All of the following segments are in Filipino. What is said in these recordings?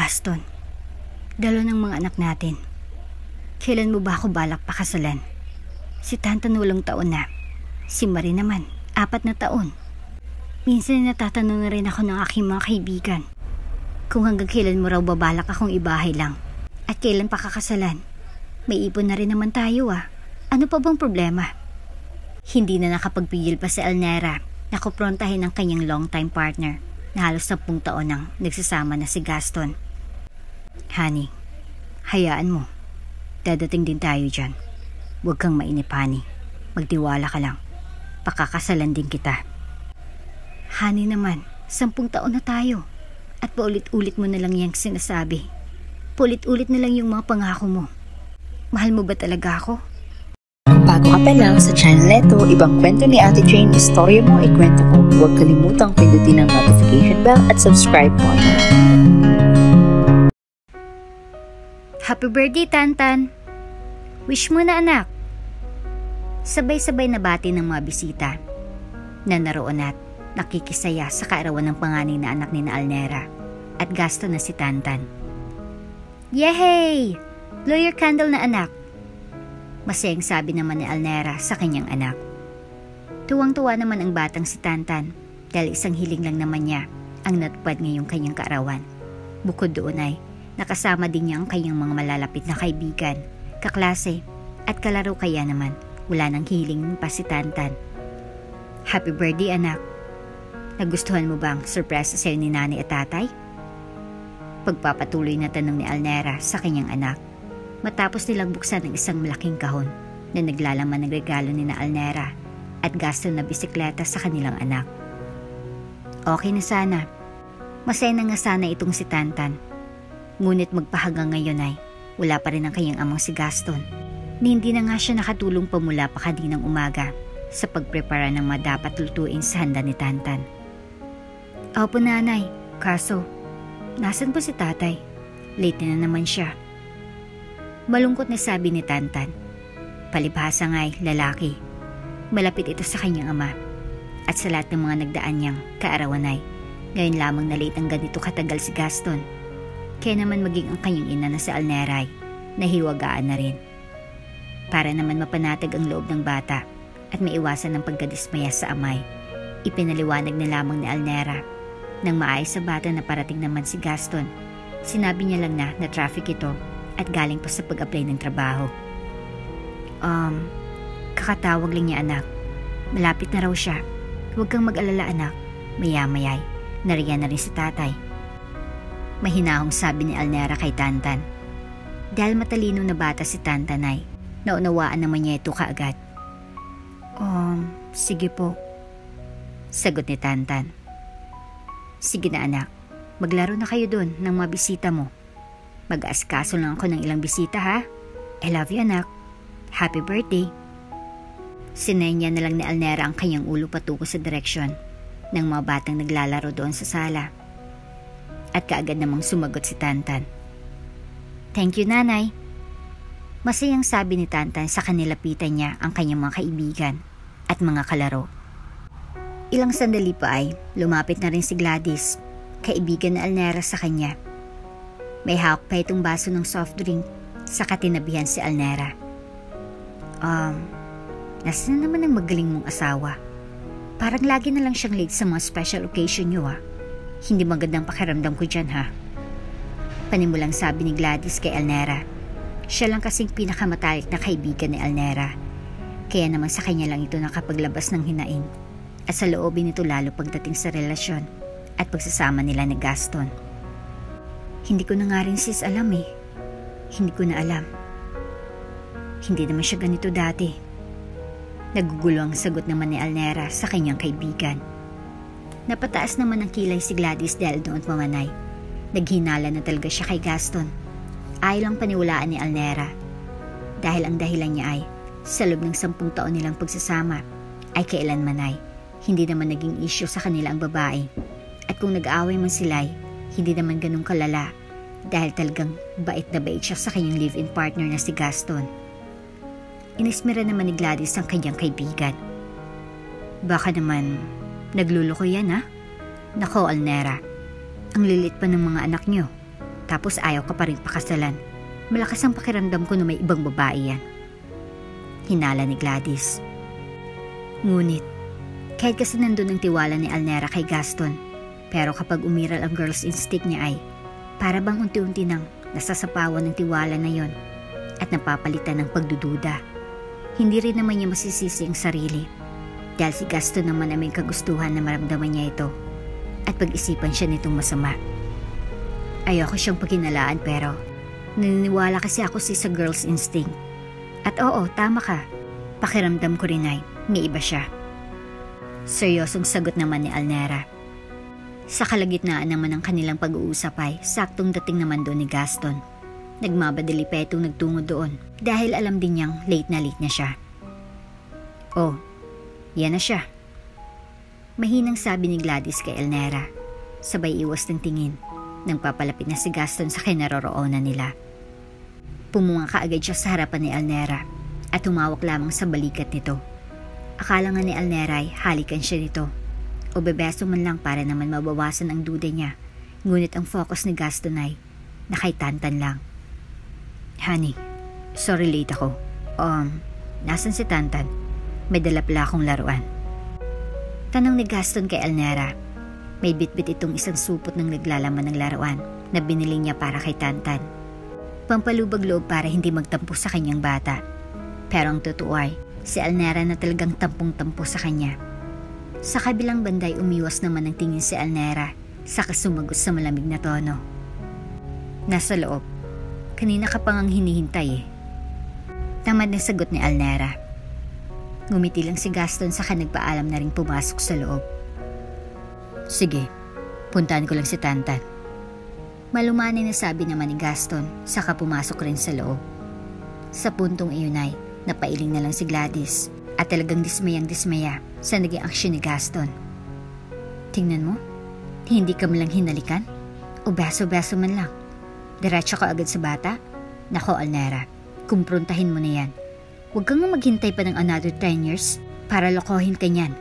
Gaston, dalo ng mga anak natin. Kailan mo ba ako balak pakasalan? Si Tantan 8 taon na. Si Marie naman, 4 na taon. Minsan natatanong na rin ako ng aking mga kaibigan kung hanggang kailan mo raw babalak akong ibahay lang. At kailan pa kakasalan? May ipon na rin naman tayo ah. Ano pa bang problema? Hindi na nakapagpigil pa si Elnera na kuprontahin ang kanyang long-time partner na halos 10 taon nang nagsasama na si Gaston. Honey, hayaan mo. Dadating din tayo dyan. Huwag kang mainip, honey. Magtiwala ka lang. Pakakasalan din kita. Honey naman, 10 taon na tayo. At paulit-ulit mo na lang yung sinasabi. Paulit-ulit na lang yung mga pangako mo. Mahal mo ba talaga ako? Bago ka pa lang sa channel neto, ibang kwento ni Ate Jane, istorya mo, ikwento ko. Huwag kalimutang pindutin ang notification bell at subscribe po. Happy birthday, Tantan! Wish mo na, anak! Sabay-sabay na bati ng mga bisita na naroon at nakikisaya sa kaarawan ng panganay na anak ni Elnera at Gaston na si Tantan. Yehey! Blow your candle na, anak! Masayang sabi naman ni Elnera sa kanyang anak. Tuwang-tuwa naman ang batang si Tantan dahil isang hiling lang naman niya ang natupad ngayong kanyang kaarawan. Bukod doon ay nakasama din niya ang kanyang mga malalapit na kaibigan, kaklase at kalaro, kaya naman wala nang hiling pa si Tantan. Happy birthday, anak! Nagustuhan mo bang surprise sa'yo ni nanay at tatay? Pagpapatuloy na tanong ni Elnera sa kanyang anak matapos nilang buksan ang isang malaking kahon na naglalaman ng regalo ni Elnera at Gaston na bisikleta sa kanilang anak. Okay na sana. Masaya na nga sana itong si Tantan. Ngunit magpahagang ngayon ay wala pa rin ang kanyang amang si Gaston. Hindi na nga siya nakatulong pa mula pa kaninang umaga sa pagprepara ng mga dapat lutuin sa handa ni Tantan. Opo, nanay. Kaso, nasan po si tatay? Late na naman siya. Malungkot na sabi ni Tantan. Palibhasa nga'y lalaki. Malapit ito sa kanyang ama. At sa lahat ng mga nagdaan niyang kaarawan ay ngayon lamang na late ang ganito katagal si Gaston. Kaya naman maging ang kanyang ina na si Elnera ay nahiwagaan na rin. Para naman mapanatag ang loob ng bata at maiwasan ng pagkadismaya sa amay, ipinaliwanag na lamang ni Elnera nang maayos sa bata na parating naman si Gaston. Sinabi niya lang na traffic ito at galing pa sa pag-apply ng trabaho. Kakatawag lang niya, anak. Malapit na raw siya. Huwag kang mag-alala, anak. Maya-mayay, nariyan na rin si tatay. Mahinahong sabi ni Elnera kay Tantan. Dahil matalino na bata si Tantan ay naunawaan naman niya ito kaagad. Sige po. Sagot ni Tantan. Sige na, anak. Maglaro na kayo dun ng mga bisita mo. Mag-aaskaso lang ako ng ilang bisita, ha? I love you, anak. Happy birthday. Sinay niya na lang ni Elnera ang kanyang ulo patungo sa direksyon ng mga batang naglalaro doon sa sala. At kaagad namang sumagot si Tantan. Thank you, nanay. Masayang sabi ni Tantan sa kanilapitan niya ang kanyang mga kaibigan at mga kalaro. Ilang sandali pa ay lumapit na rin si Gladys, kaibigan na Elnera sa kanya. May hawak pa itong baso ng soft drink sa katinabihan si Elnera. Nasaan na naman ang magaling mong asawa? Parang lagi na lang siyang late sa mga special occasion niyo, ha? Hindi magandang pakiramdam ko dyan, ha? Panimulang sabi ni Gladys kay Elnera. Siya lang kasing pinakamatalik na kaibigan ni Elnera. Kaya naman sa kanya lang ito nakapaglabas ng hinaing. At sa loobin nito lalo pagdating sa relasyon at pagsasama nila ni Gaston. Hindi ko na nga rin sis alam eh. Hindi ko na alam. Hindi naman siya ganito dati. Nagugulo ang sagot naman ni Elnera sa kanyang kaibigan. Napataas naman ang kilay si Gladys dahil doon mamanay. Naghinala na talaga siya kay Gaston. Ayaw lang paniwalaan ni Elnera. Dahil ang dahilan niya ay sa loob ng 10 taon nilang pagsasama ay kailanman ay hindi naman naging issue sa kanila ang babae. At kung nag-aaway man sila ay hindi naman ganun kalala dahil talagang bait na bait siya sa kanyang live-in partner na si Gaston. Inismira naman ni Gladys ang kanyang kaibigan. Baka naman nagluloko yan, ha? Nako, Elnera, ang lilit pa ng mga anak nyo. Tapos ayaw ka pa rin pakasalan. Malakas ang pakiramdam ko na may ibang babae yan. Hinala ni Gladys. Ngunit, kahit kasi nandun ang tiwala ni Alnera kay Gaston, pero kapag umiral ang girl's instinct niya ay para bang unti-unti nang nasasapawan ng tiwala na yon at napapalitan ng pagdududa. Hindi rin naman niya masisisi ang sarili dahil si Gaston naman ay may kagustuhan na maramdaman niya ito at pag-isipan siya nitong masama. Ayoko siyang pagkinalaan pero naniniwala kasi ako sa girl's instinct. At oo, tama ka. Pakiramdam ko rin ay may iba siya. Seryosong sagot naman ni Alnera. Sa kalagitnaan naman ng kanilang pag-uusap ay saktong dating naman doon ni Gaston. Nagmabadali pa itong nagtungo doon dahil alam din niyang late na siya. Oh, yan na siya. Mahinang sabi ni Gladys kay Alnera. Sabay iwas ng tingin nang papalapit na si Gaston sa kinaroroonan nila. Pumunga kaagad siya sa harapan ni Alnera at humawak lamang sa balikat nito. Akala nga ni Alnera ay halikan siya nito o bebeso man lang para naman mabawasan ang duda niya. Ngunit ang focus ni Gaston ay nakay Tantan lang. Honey, sorry late ako. Nasan si Tantan? May dala pala akong laruan. Tanong ni Gaston kay Alnera. May bitbit itong isang supot ng naglalaman ng laruan na binili niya para kay Tantan. Pampalubag loob para hindi magtampo sa kanyang bata. Pero ang totoo ay si Alnera na talagang tampong-tampo sa kanya. Sa kabilang banday umiwas naman ang tingin si Alnera saka sumagot sa malamig na tono. Nasa loob. Kanina ka pang ang hinihintay eh. Tamad na sagot ni Alnera. Ngumiti lang si Gaston saka nagpaalam na rin pumasok sa loob. Sige, puntahan ko lang si Tantan. Malumanay na sabi naman ni Gaston saka pumasok rin sa loob. Sa puntong iyon ay napailing na lang si Gladys at talagang dismayang-dismaya sa naging aksyon ni Gaston. Tingnan mo, hindi ka man lang hinalikan o beso-beso man lang. Diretso ka agad sa bata? Nako Alnera, kumprontahin mo na yan. Huwag kang maghintay pa ng another 10 years para lokohin ka niyan.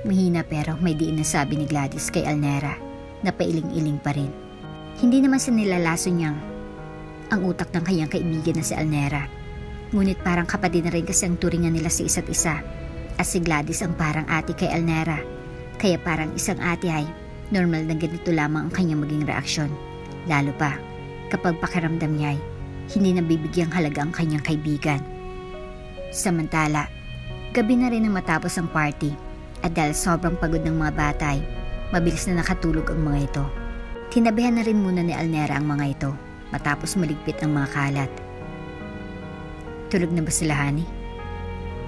Mahina pero may diin na sabi ni Gladys kay Alnera na pailing-iling pa rin. Hindi naman sa nilalaso niyang ang utak ng kanyang kaibigan na si Alnera. Ngunit parang kapatid na rin kasi ang turingan nila sa isa't isa. At si Gladys ang parang ate kay Alnera. Kaya parang isang ate ay normal na ganito lamang ang kanyang maging reaksyon. Lalo pa kapag pakiramdam niya ay hindi nabibigyang halaga ang kanyang kaibigan. Samantala, gabi na rin na matapos ang party. At dahil sobrang pagod ng mga bata ay mabilis na nakatulog ang mga ito. Tinabihan na rin muna ni Alnera ang mga ito matapos maligpit ang mga kalat. Tulog na ba sila, honey?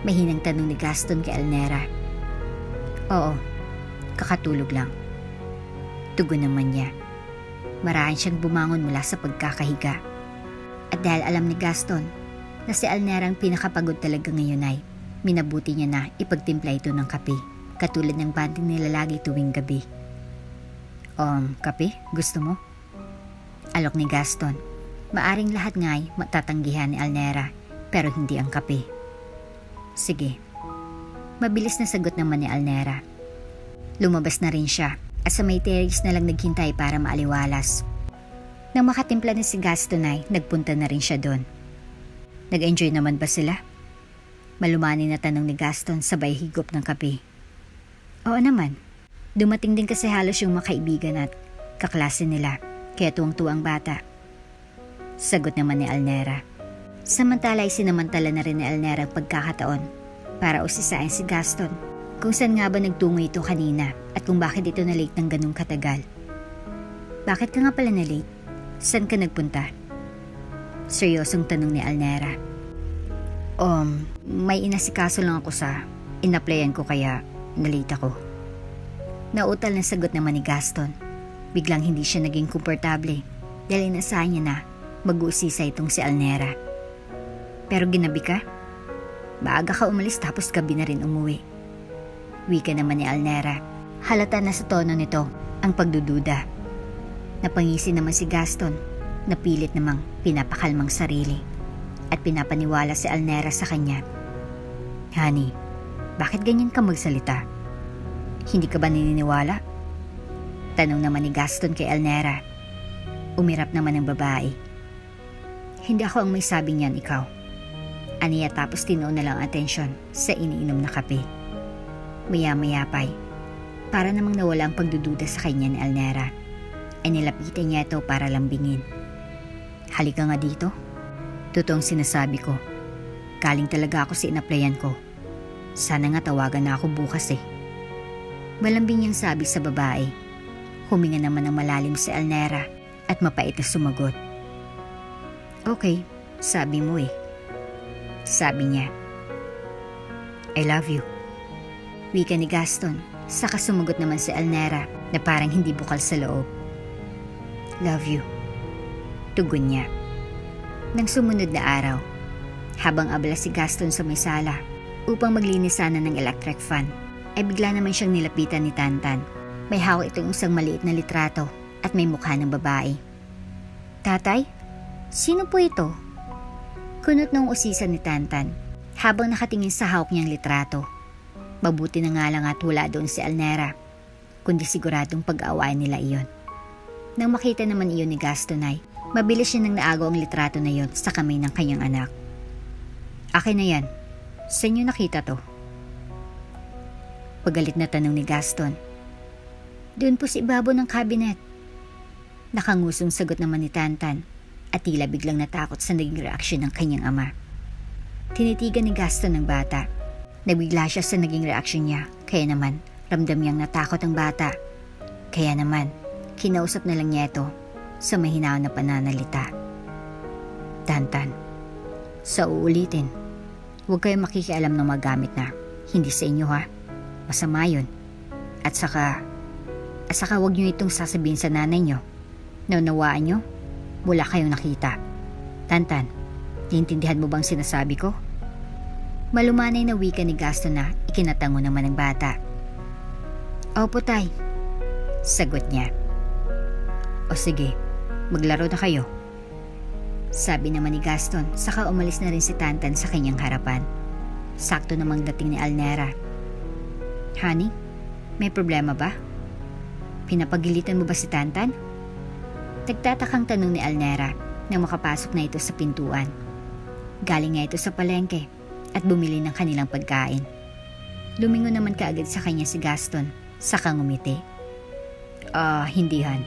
Mahinang tanong ni Gaston kay Alnera. Oo, kakatulog lang. Tugon naman niya. Marahan siyang bumangon mula sa pagkakahiga. At dahil alam ni Gaston na si Alnera ang pinakapagod talaga ngayon ay minabuti niya na ipagtimpla ito ng kape. Katulad ng banding nila lagi tuwing gabi. Kape? Gusto mo? Alok ni Gaston. Maaring lahat nga ay matatanggihan ni Alnera, pero hindi ang kape. Sige. Mabilis na sagot naman ni Alnera. Lumabas na rin siya at sa may terrace na lang naghintay para maaliwalas. Nang makatimpla na si Gaston ay nagpunta na rin siya doon. Nag-enjoy naman ba sila? Malumanay na tanong ni Gaston sabay higop ng kape. Oo naman. Dumating din kasi halos yung makaibigan at kaklase nila, kaya tuwang-tuwang bata. Sagot naman ni Alnera. Samantala ay sinamantala na rin ni Alnera ang pagkakataon para usisain si Gaston kung saan nga ba nagtungo ito kanina at kung bakit ito na late ng ganung katagal. Bakit ka nga pala na late? Saan ka nagpunta? Seryosong tanong ni Alnera. May inasikaso lang ako sa inaplayan ko kaya nalate ako. Nautal na sagot naman ni Gaston. Biglang hindi siya naging komportable dahil inasahan niya na mag-uusisa itong si Alnera. Pero ginabi ka? Maaga ka umalis tapos gabi na rin umuwi. Wika naman ni Alnera. Halata na sa tono nito ang pagdududa. Napangisi naman si Gaston na pilit namang pinapakalmang sarili at pinapaniwala si Alnera sa kanya. Honey, bakit ganyan ka magsalita? Hindi ka ba naniniwala? Tanong naman ni Gaston kay Alnera. Umirap naman ang babae. Hindi ako ang may sabi niyan, ikaw. Aniya tapos tinuon na lang atensyon sa iniinom na kape. Maya-maya pa'y, para namang nawala ang pagdududa sa kanya ni Alnera, ay nilapitan niya ito para lambingin. Halika nga dito. Totoong sinasabi ko. Galing talaga ako sa inaplayan ko. Sana nga tawagan na ako bukas eh. Malambing niyang sabi sa babae. Huminga naman ng malalim si Alnera at mapait na sumagot. Okay, sabi mo eh. Sabi niya. I love you. Wika ni Gaston, saka sumagot naman si Alnera na parang hindi bukal sa loob. Love you. Tugon niya. Nang sumunod na araw, habang abala si Gaston sa may sala upang maglinis sana ng electric fan, ay bigla naman siyang nilapitan ni Tantan. May hawak itong isang maliit na litrato at may mukha ng babae. Tatay, sino po ito? Kunot ng usisan ni Tantan habang nakatingin sa hawak niyang litrato. Mabuti na nga lang at wala doon si Alnera, kundi siguradong pag-aawayan nila iyon. Nang makita naman iyon ni Gaston ay, mabilis siya nang naagaw ang litrato na iyon sa kamay ng kanyang anak. Akin na yan. Saan niyo nakita to? Pagalit na tanong ni Gaston. Doon po sa ibabaw ng cabinet. Nakangusong sagot naman ni Tantan at tila biglang natakot sa naging reaksyon ng kanyang ama. Tinitigan ni Gaston ng bata. Nabigla siya sa naging reaksyon niya, kaya naman ramdam niyang natakot ang bata. Kaya naman, kinausap na lang niya ito sa mahinaw na pananalita. Tantan, sa uulitin, huwag kayong makikialam ng magamit na hindi sa inyo ha. Masama yun. At saka huwag niyo itong sasabihin sa nanay niyo. Naunawaan niyo? Wala kayong nakita. Tantan, diintindihan mo bang sinasabi ko? Malumanay na wika ni Gaston na ikinatango naman ng bata. Opo tay, sagot niya. O sige, maglaro na kayo. Sabi naman ni Gaston, saka umalis na rin si Tantan sa kanyang harapan. Sakto namang dating ni Alnera. Honey, may problema ba? Pinapagilitan mo ba si Tantan? Nagtatakang tanong ni Alnera nang makapasok na ito sa pintuan. Galing nga ito sa palengke at bumili ng kanilang pagkain. Lumingon naman kaagad sa kanya si Gaston, saka ngumiti. Hindi han.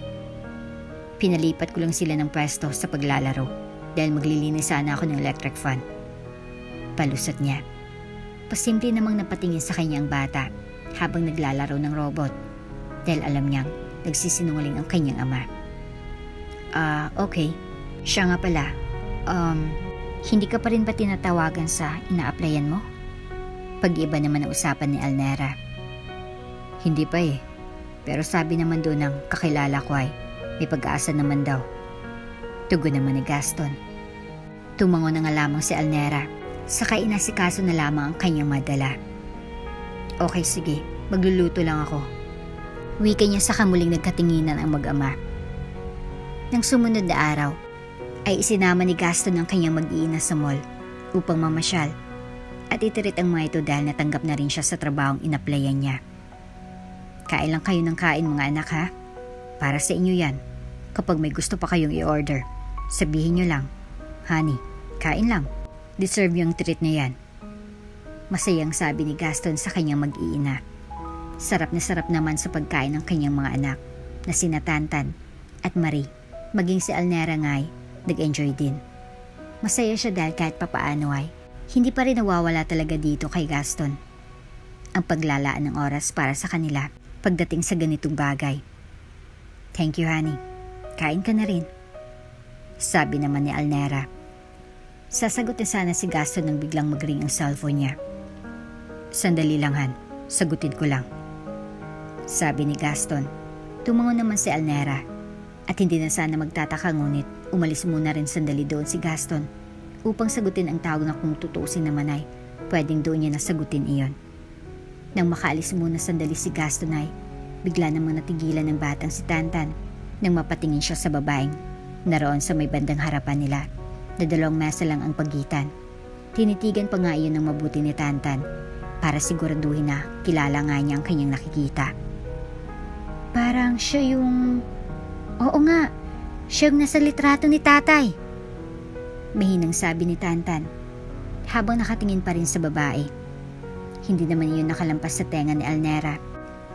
Pinalipat ko lang sila ng pwesto sa paglalaro dahil maglilinis sana ako ng electric fan. Palusot niya. Pasimple namang napatingin sa kanya ang bata habang naglalaro ng robot dahil alam niyang nagsisinungaling ang kanyang ama. Okay. Siya nga pala. Hindi ka pa rin ba tinatawagan sa ina-applyan mo? Pag-iba naman ang usapan ni Alnera. Hindi pa eh. Pero sabi naman doon ng kakilala ko ay may pag-asa naman daw. Tugon naman ni Gaston. Tumango na nga lamang si Alnera. Saka inasikaso na lamang ang kanyang madala. Okay sige, magluluto lang ako. Wika niya saka muling nagkatinginan ang mag-ama. Nang sumunod na araw, ay isinama ni Gaston ang kanyang mag-iina sa mall upang mamasyal at itirit ang mga ito dahil natanggap na rin siya sa trabahong inaplayan niya. Kain lang kayo ng kain mga anak ha. Para sa inyo yan. Kapag may gusto pa kayong i-order, sabihin nyo lang. Honey, kain lang. Deserve yung treat na yan. Masayang sabi ni Gaston sa kanyang mag-iina. Sarap na sarap naman sa pagkain ng kanyang mga anak na sina Tantan at Marie. Maging si Alnera nga'y nag-enjoy din. Masaya siya dahil kahit papaano ay hindi pa rin nawawala talaga dito kay Gaston ang paglalaan ng oras para sa kanila pagdating sa ganitong bagay. Thank you honey. Kain ka na rin. Sabi naman ni Alnera. Sasagot na sana si Gaston nang biglang mag-ring ang cellphone niya. Sandali lang Han, sagutin ko lang. Sabi ni Gaston. Tumango naman si Alnera. At hindi na sana magtataka ngunit umalis muna rin sandali doon si Gaston upang sagutin ang tawag na kung tutuusin naman ay pwedeng doon niya nasagutin iyon. Nang makaalis muna sandali si Gaston ay bigla namang natigilan ng batang si Tantan nang mapatingin siya sa babaeng naroon sa may bandang harapan nila na 2 mesa lang ang pagitan. Tinitigan pa nga iyon ng mabuti ni Tantan para siguraduhin na kilala nga niya ang kanyang nakikita. Parang siya yung... Oo nga, Siyang nasa litrato ni tatay. Mahinang sabi ni Tantan habang nakatingin pa rin sa babae. Hindi naman iyon nakalampas sa tenga ni Alnera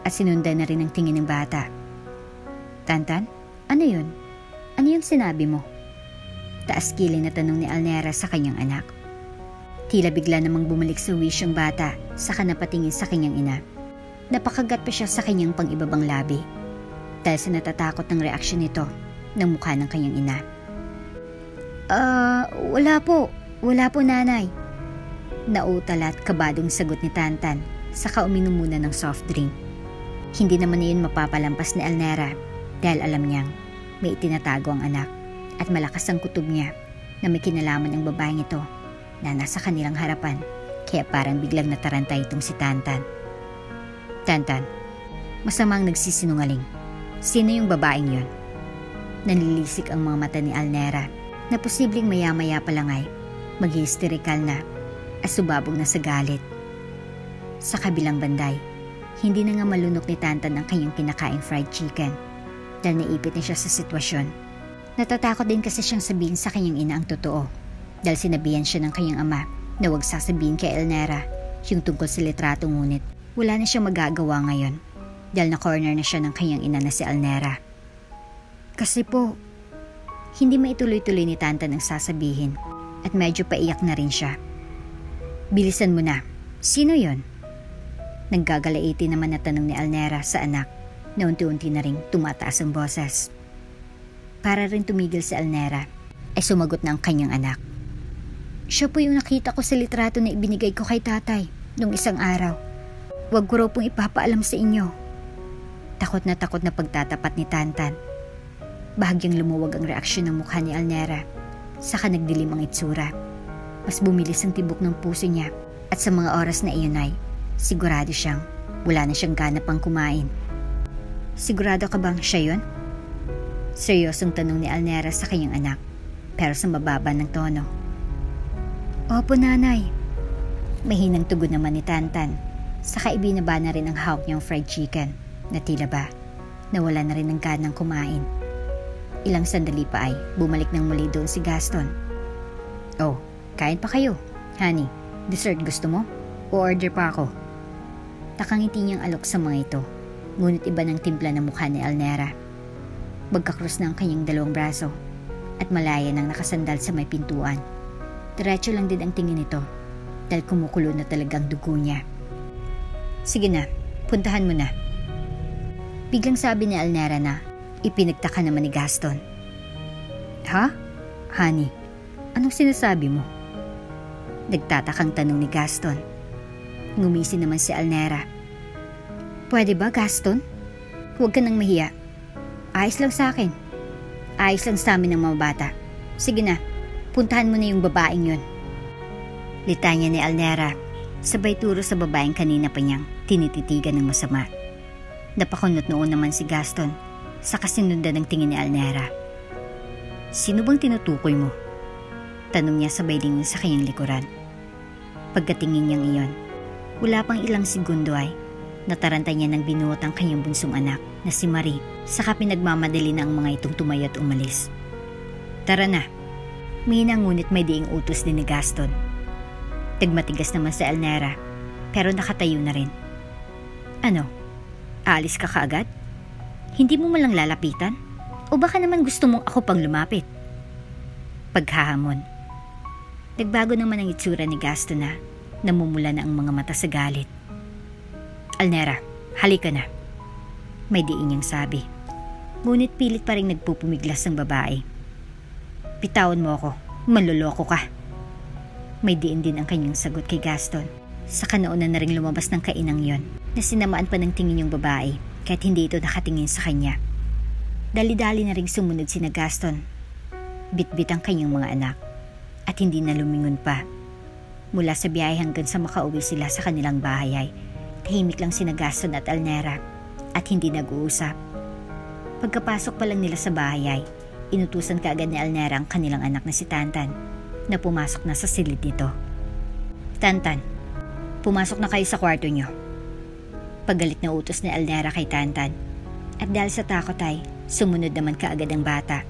at sinundan na rin ang tingin ng bata. Tantan, ano yun? Ano yung sinabi mo? Taas kilay na tanong ni Alnera sa kanyang anak. Tila bigla namang bumalik sa wish ang bata saka napatingin sa kanyang ina. Napakagat pa siya sa kanyang pang-ibabang labi dahil sa natatakot ng reaksyon nito ng mukha ng kanyang ina. Wala po nanay. Nautal at kabadong sagot ni Tantan saka uminom muna ng soft drink. Hindi naman na yun mapapalampas ni Alnera dahil alam niyang may itinatago ang anak at malakas ang kutob niya na may kinalaman ang babaeng ito na nasa kanilang harapan kaya parang biglang nataranta itong si Tantan. Tantan, masamang nagsisinungaling. Sino yung babaeng yun? Nanlilisik ang mga mata ni Alnera na posibleng maya-maya pa lang ay mag-hysterikal na at subabog na sa galit. Sa kabilang banday, hindi na nga malunok ni Tantan ang kanyang kinakaing fried chicken dahil naipit na siya sa sitwasyon. Natatakot din kasi siyang sabihin sa kanyang ina ang totoo dahil sinabihan siya ng kanyang ama na huwag sasabihin kay Alnera yung tungkol sa litrato, ngunit wala na siyang magagawa ngayon dahil na-corner na siya ng kanyang ina na si Alnera. Kasi po, hindi maituloy-tuloy ni Tantan ang sasabihin at medyo paiyak na rin siya. Bilisan mo na, sino yon? Naggagalaiti naman na tanong ni Alnera sa anak na unti-unti na ring tumataas ang boses. Para rin tumigil si Alnera ay sumagot na ang kanyang anak. Siya po yung nakita ko sa litrato na ibinigay ko kay tatay nung isang araw. Huwag ko raw pong ipapaalam sa inyo. Takot na pagtatapat ni Tantan. Bahagyang lumuwag ang reaksyon ng mukha ni Alnera, saka nagdilim ang itsura. Mas bumilis ang tibok ng puso niya at sa mga oras na iyon ay sigurado siyang wala na siyang gana pang kumain. Sigurado ka bang siya yun? Seryosong tanong ni Alnera sa kanyang anak, pero sa mababa ng tono. Opo nanay. Mahinang tugon naman ni Tantan, saka ibinaba na rin ang hawak niyang fried chicken na tila ba nawala na rin ng ganang kumain. Ilang sandali pa ay bumalik ng muli doon si Gaston. Oh, kain pa kayo. Honey, dessert gusto mo? O order pa ako? Nakangiti niyang alok sa mga ito, ngunit iba ng timpla ng mukha ni Alnera. Magkakrus na ang kanyang dalawang braso at malaya nang nakasandal sa may pintuan. Diretso lang din ang tingin nito dahil kumukulo na talagang dugo niya. Sige na, puntahan mo na. Biglang sabi ni Alnera na ipinagtaka naman ni Gaston. Ha? Honey, anong sinasabi mo? Nagtatakang tanong ni Gaston. Ngumisi naman si Alnera. Pwede ba, Gaston? Huwag ka nang mahiya. Ayos lang sa akin. Ayos lang sa amin ng mga bata. Sige na, puntahan mo na yung babaeng yun. Litanya ni Alnera, sabay turo sa babaeng kanina pa niyang tinititigan ng masama. Napakunot noon naman si Gaston sa kasinundan ng tingin ni Alnera. Sino bang tinutukoy mo? Tanong niya sabay lingin sa kanyang likuran. Pagkatingin niyang iyon, wala pang ilang segundo ay nataranta niya ng binuot ang kanyang bunsong anak na si Marie, saka pinagmamadali na ang mga itong tumayo at umalis. Tara na. Mina ngunit may diing utos din ni Gaston. Tagmatigas naman si Alnera, pero nakatayo na rin. Ano? Aalis ka kaagad? Hindi mo malang lalapitan? O baka naman gusto mong ako pang lumapit? Paghahamon. Nagbago naman ang itsura ni Gaston na namumula na ang mga mata sa galit. Alnera, halika na. May diin niyang sabi. Ngunit pilit pa rin nagpupumiglas ang babae. Bitawan mo ako, manloloko ka. May diin din ang kanyang sagot kay Gaston. Saka nauna na rin lumabas ng kainang yon na sinamaan pa ng tingin yung babae kahit hindi ito nakatingin sa kanya. Dali-dali na rin sumunod sina Gaston. Bit-bit ang kanyang mga anak at hindi na lumingon pa. Mula sa biyahe hanggang sa makauwi sila sa kanilang bahay ay tahimik lang sina Gaston at Alnera at hindi nag-uusap. Pagkapasok pa lang nila sa bahay ay inutusan kaagad ni Alnera ang kanilang anak na si Tantan na pumasok na sa silid nito. Tantan, pumasok na kayo sa kwarto nyo. Paggalit na utos ni Alnera kay Tantan at dahil sa takot ay sumunod naman kaagad ang bata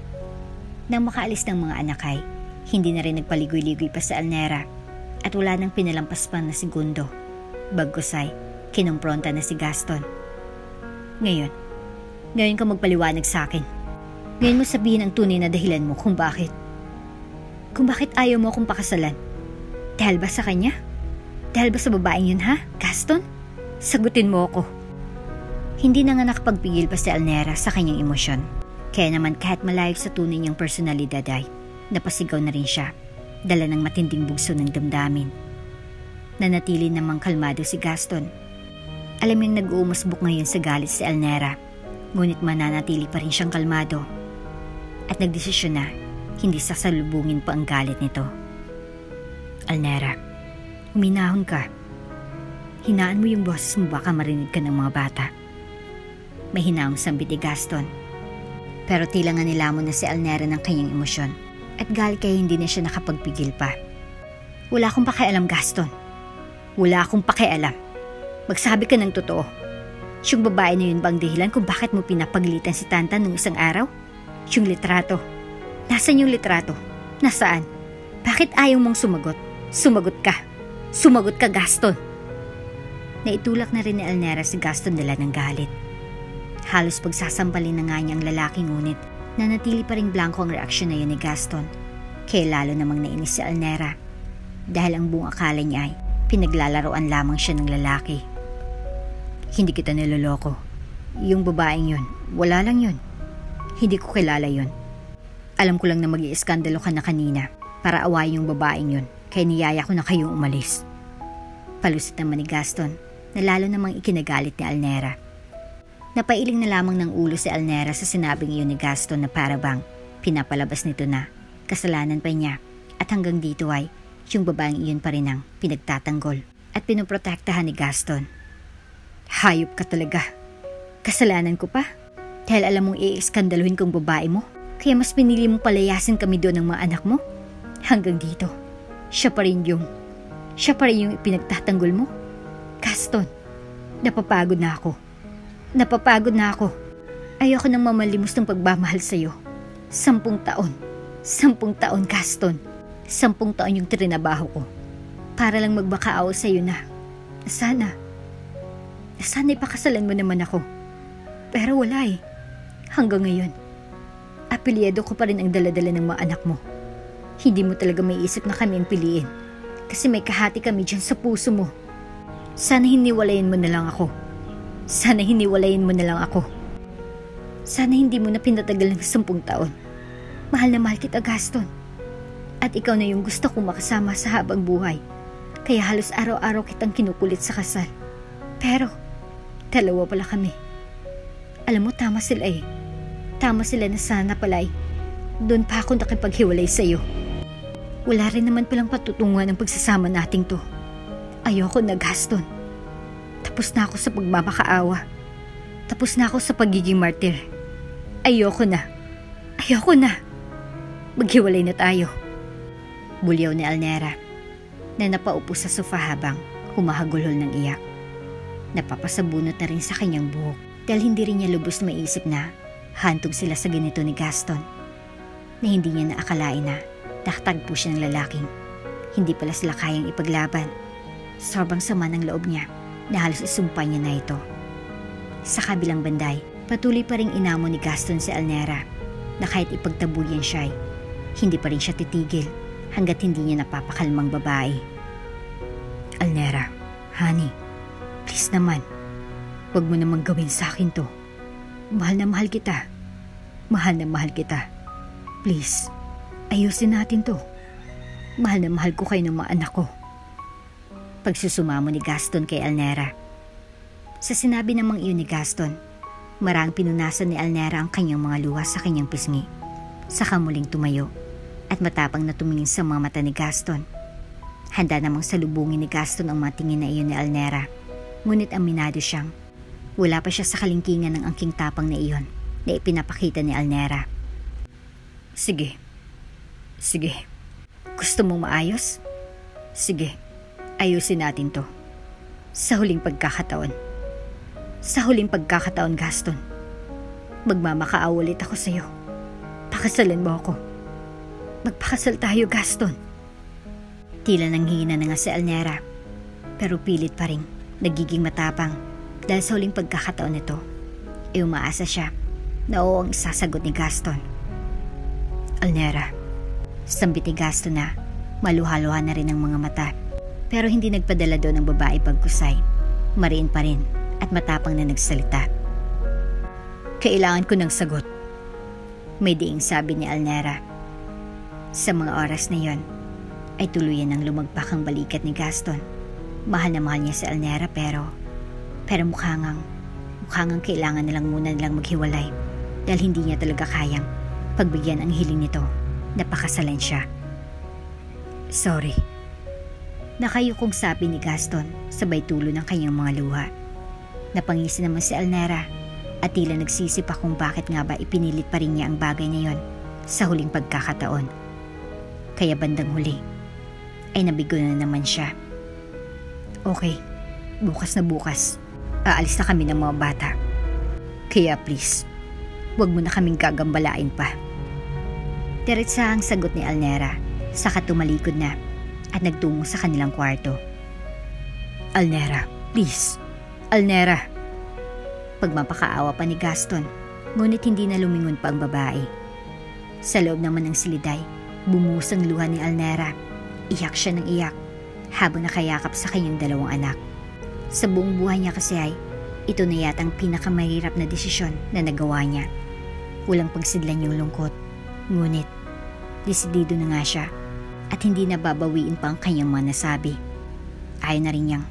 Nang makaalis ng mga anak ay, hindi na rin nagpaligoy-ligoy pa sa Alnera at wala nang pinalampas pa na segundo. Bagkus ay, kinumpronta na si Gaston. Ngayon ka magpaliwanag sa akin. Ngayon mo sabihin ang tunay na dahilan mo kung bakit. Kung bakit ayaw mo akong pakasalan. Dahil ba sa kanya? Dahil ba sa babaeng yun ha, Gaston? Sagutin mo ako. Hindi na nga nakapagpigil pa si Alnera sa kanyang emosyon. Kaya naman kahit malayo sa tunay niyang personalidad ay napasigaw na rin siya, dala ng matinding bugso ng damdamin. Nanatili namang kalmado si Gaston. Alam yung nag-uumusbok ngayon sa galit si Alnera, ngunit mananatili pa rin siyang kalmado. At nagdesisyon na hindi sasalubungin pa ang galit nito. Alnera, huminahon ka. Hinaan mo yung boses mo, baka marinig ka ng mga bata. May hinaong sambit ni Gaston. Pero tila nga nilamon na si Alnera ng kanyang emosyon at galit kaya hindi na siya nakapagpigil pa. Wala akong pakialam, Gaston. Wala akong pakialam. Magsabi ka ng totoo. Yung babae na yun ba ang dahilan kung bakit mo pinapaglitan si Tantan nung isang araw? Yung litrato. Nasaan yung litrato? Nasaan? Bakit ayaw mong sumagot? Sumagot ka. Sumagot ka, Gaston. Naitulak na rin ni Alnera si Gaston dala ng galit. Halos pagsasampalin na nga niya ang lalaki ngunit nanatili pa rin blanco ang reaksyon na yun ni Gaston. Kaya lalo namang nainis si Alnera dahil ang buong akala niya ay pinaglalaroan lamang siya ng lalaki. Hindi kita niloloko. Yung babaeng yun, wala lang yun. Hindi ko kilala yun. Alam ko lang na mag-iiskandalo ka na kanina para awayin yung babaeng yun kaya niyaya ko na kayong umalis. Palusit naman ni Gaston na lalo namang ikinagalit ni Alnera. Napailing na lamang ng ulo si Alnera sa sinabing iyon ni Gaston na para bang pinapalabas nito na kasalanan pa niya at hanggang dito ay yung babaeng iyon pa rin ang pinagtatanggol at pinoprotektahan ni Gaston. Hayop ka talaga. Kasalanan ko pa? Dahil alam mong i-iskandaluhin kong babae mo? Kaya mas pinili mong palayasin kami doon ng mga anak mo? Hanggang dito, siya pa rin yung ipinagtatanggol mo? Gaston, napapagod na ako. Ayoko nang mamalimos ng pagmamahal sa'yo. 10 taon. 10 taon, Gaston. 10 taon yung trinabaho ko. Para lang magbakaawa sa'yo na sana ipakasalan mo naman ako. Pero wala eh. Hanggang ngayon, apelyido ko pa rin ang daladala ng mga anak mo. Hindi mo talaga may isip na kami ang piliin. Kasi may kahati kami dyan sa puso mo. Sana hiniwalayin mo na lang ako. Sana hindi mo na pinatagal ng 10 taon. Mahal na mahal kita, Gaston. At ikaw na yung gusto kong makasama sa habang buhay. Kaya halos araw-araw kitang kinukulit sa kasal. Pero, 2 pala kami. Alam mo, tama sila eh. Tama sila na sana pala eh. Doon pa ako nakipaghiwalay sa'yo. Wala rin naman palang patutunguhan ng pagsasama nating to. Ayoko na, Gaston. Tapos na ako sa pagmamakaawa. Tapos na ako sa pagiging martir. Ayoko na. Maghiwalay na tayo. Bulyaw ni Alnera na napaupo sa sofa habang humahagulhol ng iyak. Napapasabunot na rin sa kanyang buhok dahil hindi rin niya lubos na maisip na hantog sila sa ganito ni Gaston. Na hindi niya naakalain na nakatagpo siya ng lalaking hindi pala sila kayang ipaglaban. Sobrang sama ng loob niya na halos isumpa niya na ito. Sa kabilang banday, patuloy pa ring inamo ni Gaston si Alnera na kahit ipagtabuyan siya, hindi pa rin siya titigil hanggat hindi niya napapakalmang babae. Alnera, honey, please naman, wag mo namang gawin sa akin to. Mahal na mahal kita. Please, ayusin natin to. Mahal na mahal ko kayo ng mga anak ko. Pagsusumamo ni Gaston kay Alnera. Sa sinabi namang iyon ni Gaston, marang pinunasan ni Alnera ang kanyang mga luha sa kanyang pisngi. Saka muling tumayo at matapang na tumingin sa mga mata ni Gaston. Handa namang salubungin ni Gaston ang mga tingin na iyon ni Alnera. Ngunit aminado siyang wala pa siya sa kalingkingan ng angking tapang na iyon na ipinapakita ni Alnera. Sige. Gusto mong maayos? Sige. Ayusin natin to. Sa huling pagkakataon, Gaston. Magmamakaawa ulit ako sa'yo. Pakasalan mo ako. Magpakasal tayo, Gaston. Tila nanghihina na nga si Alnera, pero pilit pa rin nagiging matapang dahil sa huling pagkakataon nito ay umaasa siya na oo ang isasagot ni Gaston. Alnera, sambit ni Gaston na maluha-luha na rin ang mga mata, pero hindi nagpadala doon ang babae pagkusay. Mariin pa rin at matapang na nagsalita. Kailangan ko ng sagot, may diing sabi ni Alnera. Sa mga oras na yon ay tuluyan ng lumagpak ang balikat ni Gaston. Mahal na mahal niya si Alnera pero mukhang kailangan nilang maghiwalay dahil hindi niya talaga kayang pagbigyan ang hiling nito na pakasalan siya. Sorry. Nakayukong sabi ni Gaston sabay tulo ng kanyang mga luha. Napangisi naman si Alnera at tila nagsisi pa kung bakit nga ba ipinilit pa rin niya ang bagay na yon sa huling pagkakataon. Kaya bandang huli ay nabigo na naman siya. Okay, bukas na bukas, aalis na kami ng mga bata. Kaya please, huwag mo na kaming gagambalain pa. Diretsa ang sagot ni Alnera, saka tumalikod na at nagtungo sa kanilang kwarto. Alnera, please. Alnera. Pagmapakaawa pa ni Gaston, ngunit hindi na lumingon pa ang babae. Sa loob naman ng siliday, bumuhos ang luha ni Alnera. Iyak siya ng iyak habang nakayakap sa kanyang dalawang anak. Sa buong buhay niya kasi ay ito na yata ang pinakamahirap na desisyon na nagawa niya. Walang pagsidlan yung lungkot, ngunit desidido na nga siya at hindi na babawiin pa ang kanyang mga nasabi. Ayaw na rin niyang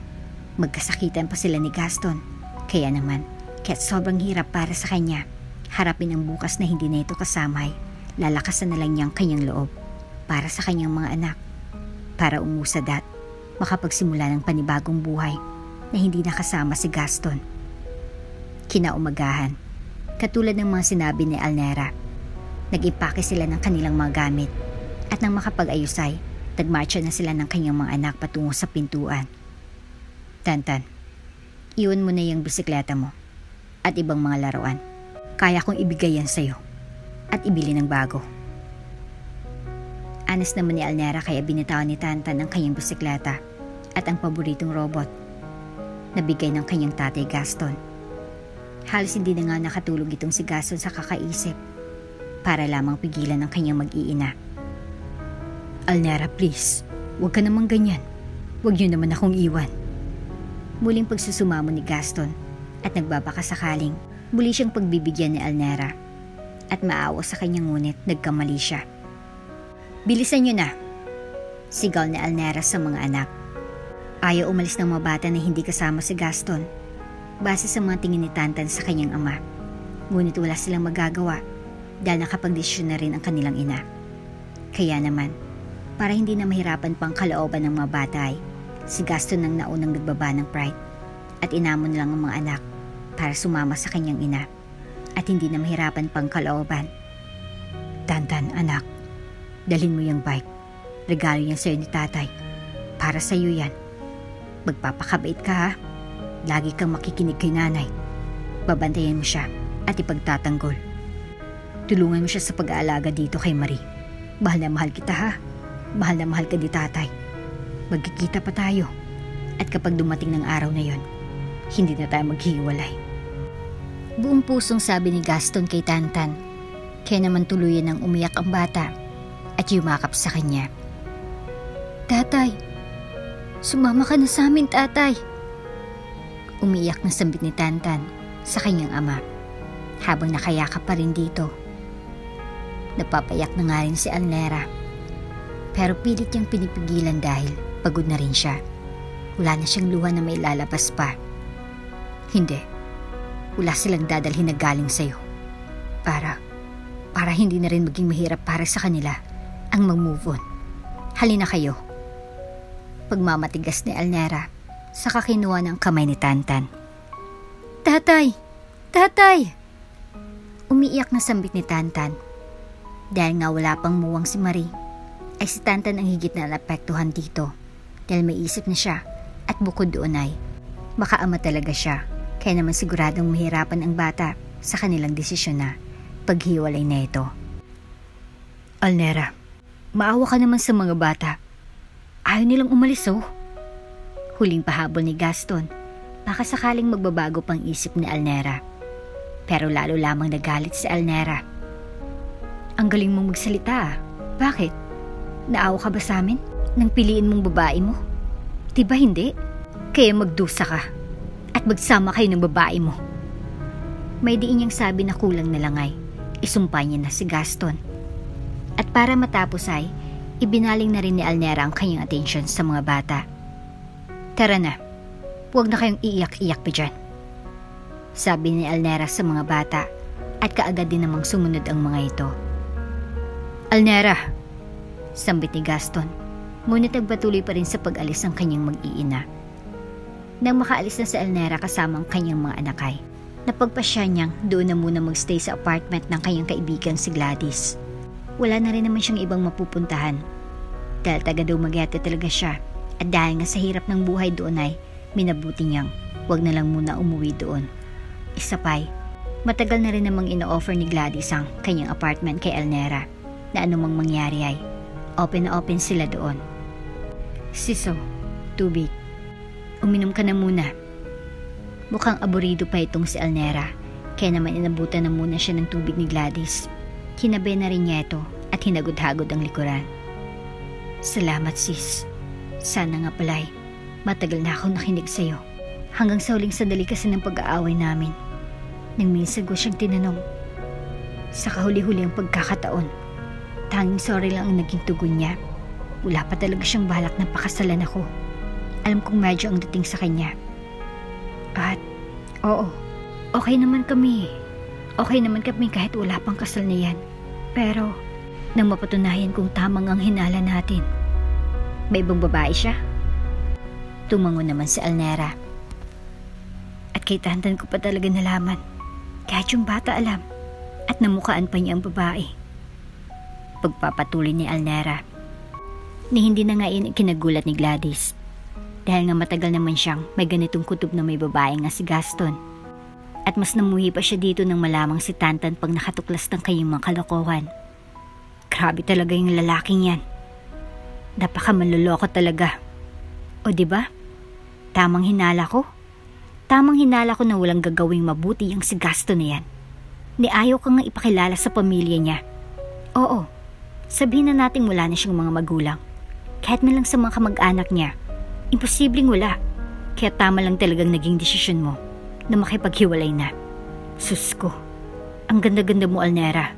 magkasakitan pa sila ni Gaston. Kaya naman, kahit sobrang hirap para sa kanya, harapin ang bukas na hindi na ito kasama ay lalakasan na lang niyang kanyang loob para sa kanyang mga anak, para umusad at makapagsimula ng panibagong buhay na hindi nakasama si Gaston. Kinaumagahan, katulad ng mga sinabi ni Alnera, nag-impake sila ng kanilang mga gamit at nang makapag-ayos ay nagmarcha na sila ng kanyang mga anak patungo sa pintuan. Tantan, iwan mo na yung bisikleta mo at ibang mga laruan. Kaya kong ibigay yan sa'yo at ibili ng bago. Anas naman ni Alnera kaya binitawan ni Tantan ang kanyang bisikleta at ang paboritong robot na bigay ng kanyang tatay Gaston. Halos hindi na nga nakatulog itong si Gaston sa kakaisip para lamang pigilan ng kanyang mag-iina. Alnera, please, huwag ka namang ganyan. Huwag niyo naman akong iwan. Muling pagsusumamo ni Gaston at nagbabakasakaling muli siyang pagbibigyan ni Alnera at maawa sa kanyang ngunit nagkamali siya. Bilisan niyo na, sigaw ni Alnera sa mga anak. Ayaw umalis ng mga bata na hindi kasama si Gaston base sa mga tingin ni Tantan sa kanyang ama. Ngunit wala silang magagawa dahil nakapagdesisyon na rin ang kanilang ina. Kaya naman, para hindi na mahirapan pang kalooban ng mga bata ay si Gaston ang naunang nagbaba ng pride at inamon lang ang mga anak para sumama sa kanyang ina at hindi na mahirapan pang kalooban. Tantan, anak, dalhin mo yung bike. Regalo niya sa'yo ni tatay. Para sa'yo yan. Magpapakabait ka ha. Lagi kang makikinig kay nanay. Babantayan mo siya at ipagtatanggol. Tulungan mo siya sa pag-aalaga dito kay Marie. Mahal na mahal kita ha. Mahal na mahal ka ni tatay. Magkikita pa tayo. At kapag dumating ng araw na yon, hindi na tayo maghiwalay. Buong pusong sabi ni Gaston kay Tantan. Kaya naman tuluyan ng umiyak ang bata at yumakap sa kanya. Tatay, sumama ka na sa amin, tatay. Umiyak na sambit ni Tantan sa kanyang ama habang nakayakap pa rin dito. Napapayak na nga rin si Alnera pero pilit niyang pinipigilan dahil pagod na rin siya. Wala na siyang luha na may lalabas pa. Hindi, wala silang dadalhin na galing sa'yo para hindi na rin maging mahirap para sa kanila ang mag-move on. Halina kayo. Pagmamatigas ni Alnera, saka kinuha ng kamay ni Tantan. Tatay! Tatay! Umiiyak na sambit ni Tantan. Dahil nga wala pang muwang si Marie, ay si Tantan ang higit na naapektuhan dito dahil may isip na siya at bukod doon ay makaama talaga siya. Kaya naman siguradong mahirapan ang bata sa kanilang desisyon na paghiwalay na ito. Alnera, Maawa ka naman sa mga bata. Ayaw nilang umalis oh. Huling pahabol ni Gaston, baka sakaling magbabago pang isip ni Alnera. Pero lalo lamang nagalit si Alnera. Ang galing mong magsalita. Bakit? Naawa ka ba sa amin nang piliin mong babae mo? Diba hindi? Kaya magdusa ka at magsama kayo ng babae mo. May diin niyang sabi na kulang na langay. Isumpa niya na si Gaston. At para matapos ay ibinaling na rin ni Alnera ang kanyang atensyon sa mga bata. Tara na, huwag na kayong iiyak-iyak pa dyan. Sabi ni Alnera sa mga bata at kaagad din namang sumunod ang mga ito. Alnera, sambit ni Gaston, ngunit nagpatuloy pa rin sa pag-alis ang kanyang mag-iina. Nang makaalis na si Alnera kasama ang kanyang mga anakay, napagpasya niyang doon na muna magstay sa apartment ng kanyang kaibigan si Gladys. Wala na rin naman siyang ibang mapupuntahan. Dahil taga Dumaguete talaga siya at dahil nga sa hirap ng buhay doon ay minabuti niyang wag na lang muna umuwi doon. Isa pa'y, matagal na rin namang ino-offer ni Gladys ang kanyang apartment kay Alnera na anumang mangyari ay open na open sila doon. Siso, tubig. Uminom ka na muna. Mukhang aburido pa itong si Alnera kaya naman inabutan na muna siya ng tubig ni Gladys. Hinabi na rin niya ito at hinagod-hagod ang likuran. Salamat sis. Sana nga pala'y matagal na ako nakinig sa'yo. Hanggang sa huling sandali kasi ng pag-aaway namin. Nang minsan ko siyang tinanong. Sa kahuli-huli ang pagkakataon. Tanging sorry lang ang naging tugon niya. Wala pa talaga siyang balak na pakasalan ako. Alam kong medyo ang dating sa kanya. At oo, okay naman kami. Okay naman kami kahit wala pang kasal na yan. Pero, nang mapatunayan kung tamang ang hinala natin, may ibang babae siya? Tumango naman si Alnera. At kay Tantan ko pa talaga nalaman, kahit yung bata alam, at namukaan pa niya ang babae. Pagpapatuloy ni Alnera, ni hindi na nga yun kinagulat ni Gladys. Dahil nga matagal naman siyang may ganitong kutob na may babae nga si Gaston. At mas namuhi pa siya dito nang malamang si Tantan pag nakatuklas ng kanyang mga kalokohan. Grabe talaga yung lalaking yan. Napaka manloloko talaga. O diba? Tamang hinala ko. Tamang hinala ko na walang gagawing mabuti yung si Gaston na yan. Ni ayaw ka nga ipakilala sa pamilya niya. Oo, sabihin na natin wala na siyang mga magulang. Kahit man lang sa mga kamag-anak niya, imposibleng wala. Kaya tama lang talagang naging desisyon mo na makipaghiwalay na. Sus ko, ang ganda-ganda mo Alnera.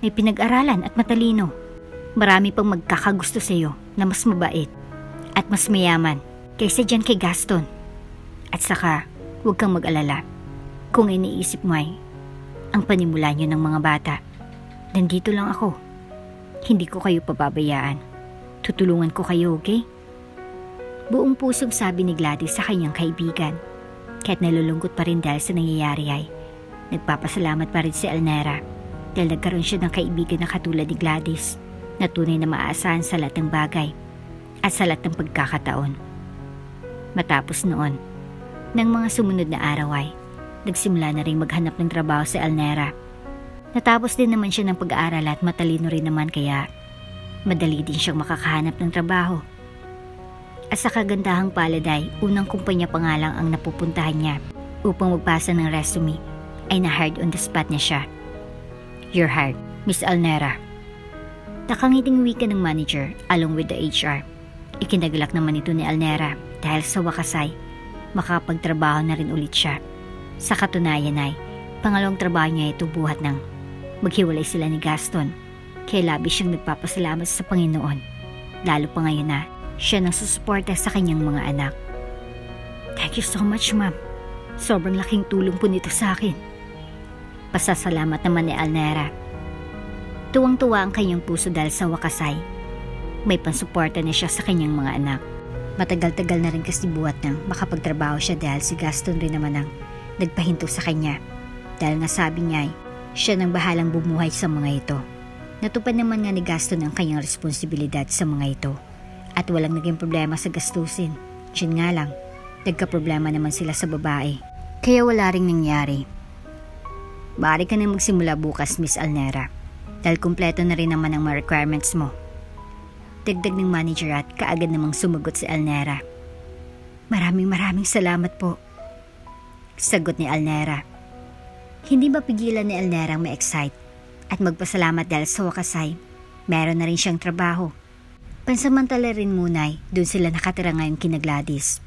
May pinag-aralan at matalino. Marami pang magkakagusto sa iyo na mas mabait at mas mayaman kaysa dyan kay Gaston. At saka, huwag kang mag-alala. Kung iniisip mo ay ang panimula niyo ng mga bata, nandito lang ako. Hindi ko kayo pababayaan. Tutulungan ko kayo, okay? Buong pusong sabi ni Gladys sa kanyang kaibigan. Kahit nalulungkot pa rin dahil sa nangyayari ay nagpapasalamat pa rin si Alnera dahil nagkaroon siya ng kaibigan na katulad ni Gladys na tunay na maaasahan sa lahat ng bagay at sa lahat ng pagkakataon. Matapos noon, ng mga sumunod na araw ay nagsimula na rin maghanap ng trabaho si Alnera. Natapos din naman siya ng pag-aaral at matalino rin naman kaya madali din siyang makakahanap ng trabaho. At sa kagandahang palad ay unang kumpanya pa nga lang ang napupuntahan niya upang magpasa ng resume ay na-hired on the spot niya siya. You're hired, Miss Alnera. Nakangiting wika ng manager along with the HR. Ikinagalak naman ito ni Alnera dahil sa wakas ay makapagtrabaho na rin ulit siya. Sa katunayan ay pangalawang trabaho niya ito buhat ng maghiwalay sila ni Gaston. Kaya labis siyang nagpapasalamat sa Panginoon. Lalo pa ngayon na siya nang susuporta sa kanyang mga anak. Thank you so much, ma'am. Sobrang laking tulong po nito sa akin. Pasasalamat naman ni Alnera. Tuwang-tuwa ang kanyang puso dahil sa wakas ay may pansuporta na siya sa kanyang mga anak. Matagal-tagal na rin kasi buhat nang makapagtrabaho siya dahil si Gaston rin naman ang nagpahinto sa kanya. Dahil nga sabi niya ay siya nang bahalang bumuhay sa mga ito. Natupad naman nga ni Gaston ang kanyang responsibilidad sa mga ito. At walang naging problema sa gastusin. Diyan nga lang, nagka-problema naman sila sa babae. Kaya wala ring nangyari. Maaari ka na magsimula bukas, Miss Alnera. Dahil kumpleto na rin naman ang mga requirements mo. Dagdag ng manager at kaagad namang sumagot si Alnera. Maraming salamat po. Sagot ni Alnera. Hindi mapigilan ni Alnera ang ma-excite at magpasalamat dahil sa wakas ay meron na rin siyang trabaho. Pansamantala rin muna ay doon sila nakatira ngayon kina Gladys.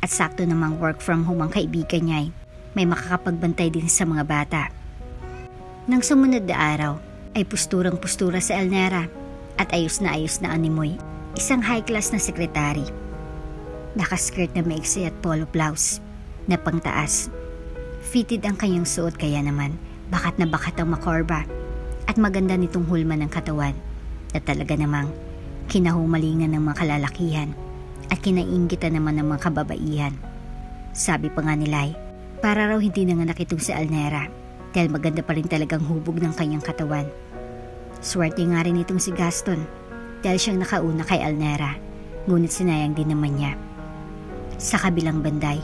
At sakto namang work from home ang kaibigan niya ay may makakapagbantay din sa mga bata. Nang sumunod na araw ay pusturang-pustura sa Alnera at ayos na animoy, isang high-class na sekretary. Nakaskirt na maiksi at polo blouse na pangtaas. Fitted ang kanyang suot kaya naman bakat na bakat ang makorba at maganda nitong hulma ng katawan na talaga namang kinahumalingan ng mga kalalakihan at kinainggitan naman ng mga kababaihan. Sabi pa nga nila ay para raw hindi nanganak itong si Alnera dahil maganda pa rin talagang hubog ng kanyang katawan. Swerte nga rin itong si Gaston dahil siyang nakauna kay Alnera, ngunit sinayang din naman niya. Sa kabilang banday,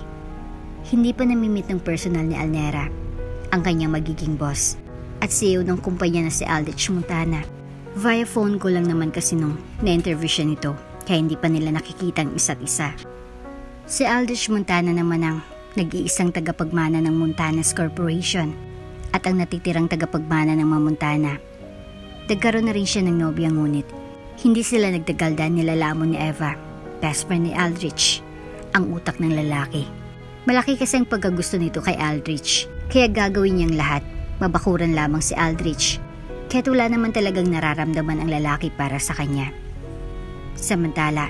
hindi pa namimit ng personal ni Alnera ang kanyang magiging boss at CEO ng kumpanya na si Aldrich Montana. Via phone ko lang naman kasi nung na-interview siya nito kaya hindi pa nila nakikita ang isa't isa. Si Aldrich Montana naman ang nag-iisang tagapagmana ng Montanas Corporation at ang natitirang tagapagmana ng mga Montana. Nagkaroon na rin siya ng nobya ngunit hindi sila nagtagal dahil nilalamon ni Eva, best friend ni Aldrich, ang utak ng lalaki. Malaki kasi ang pagkagusto nito kay Aldrich kaya gagawin niyang lahat, mabakuran lamang si Aldrich kaya't wala naman talagang nararamdaman ang lalaki para sa kanya. Samantala,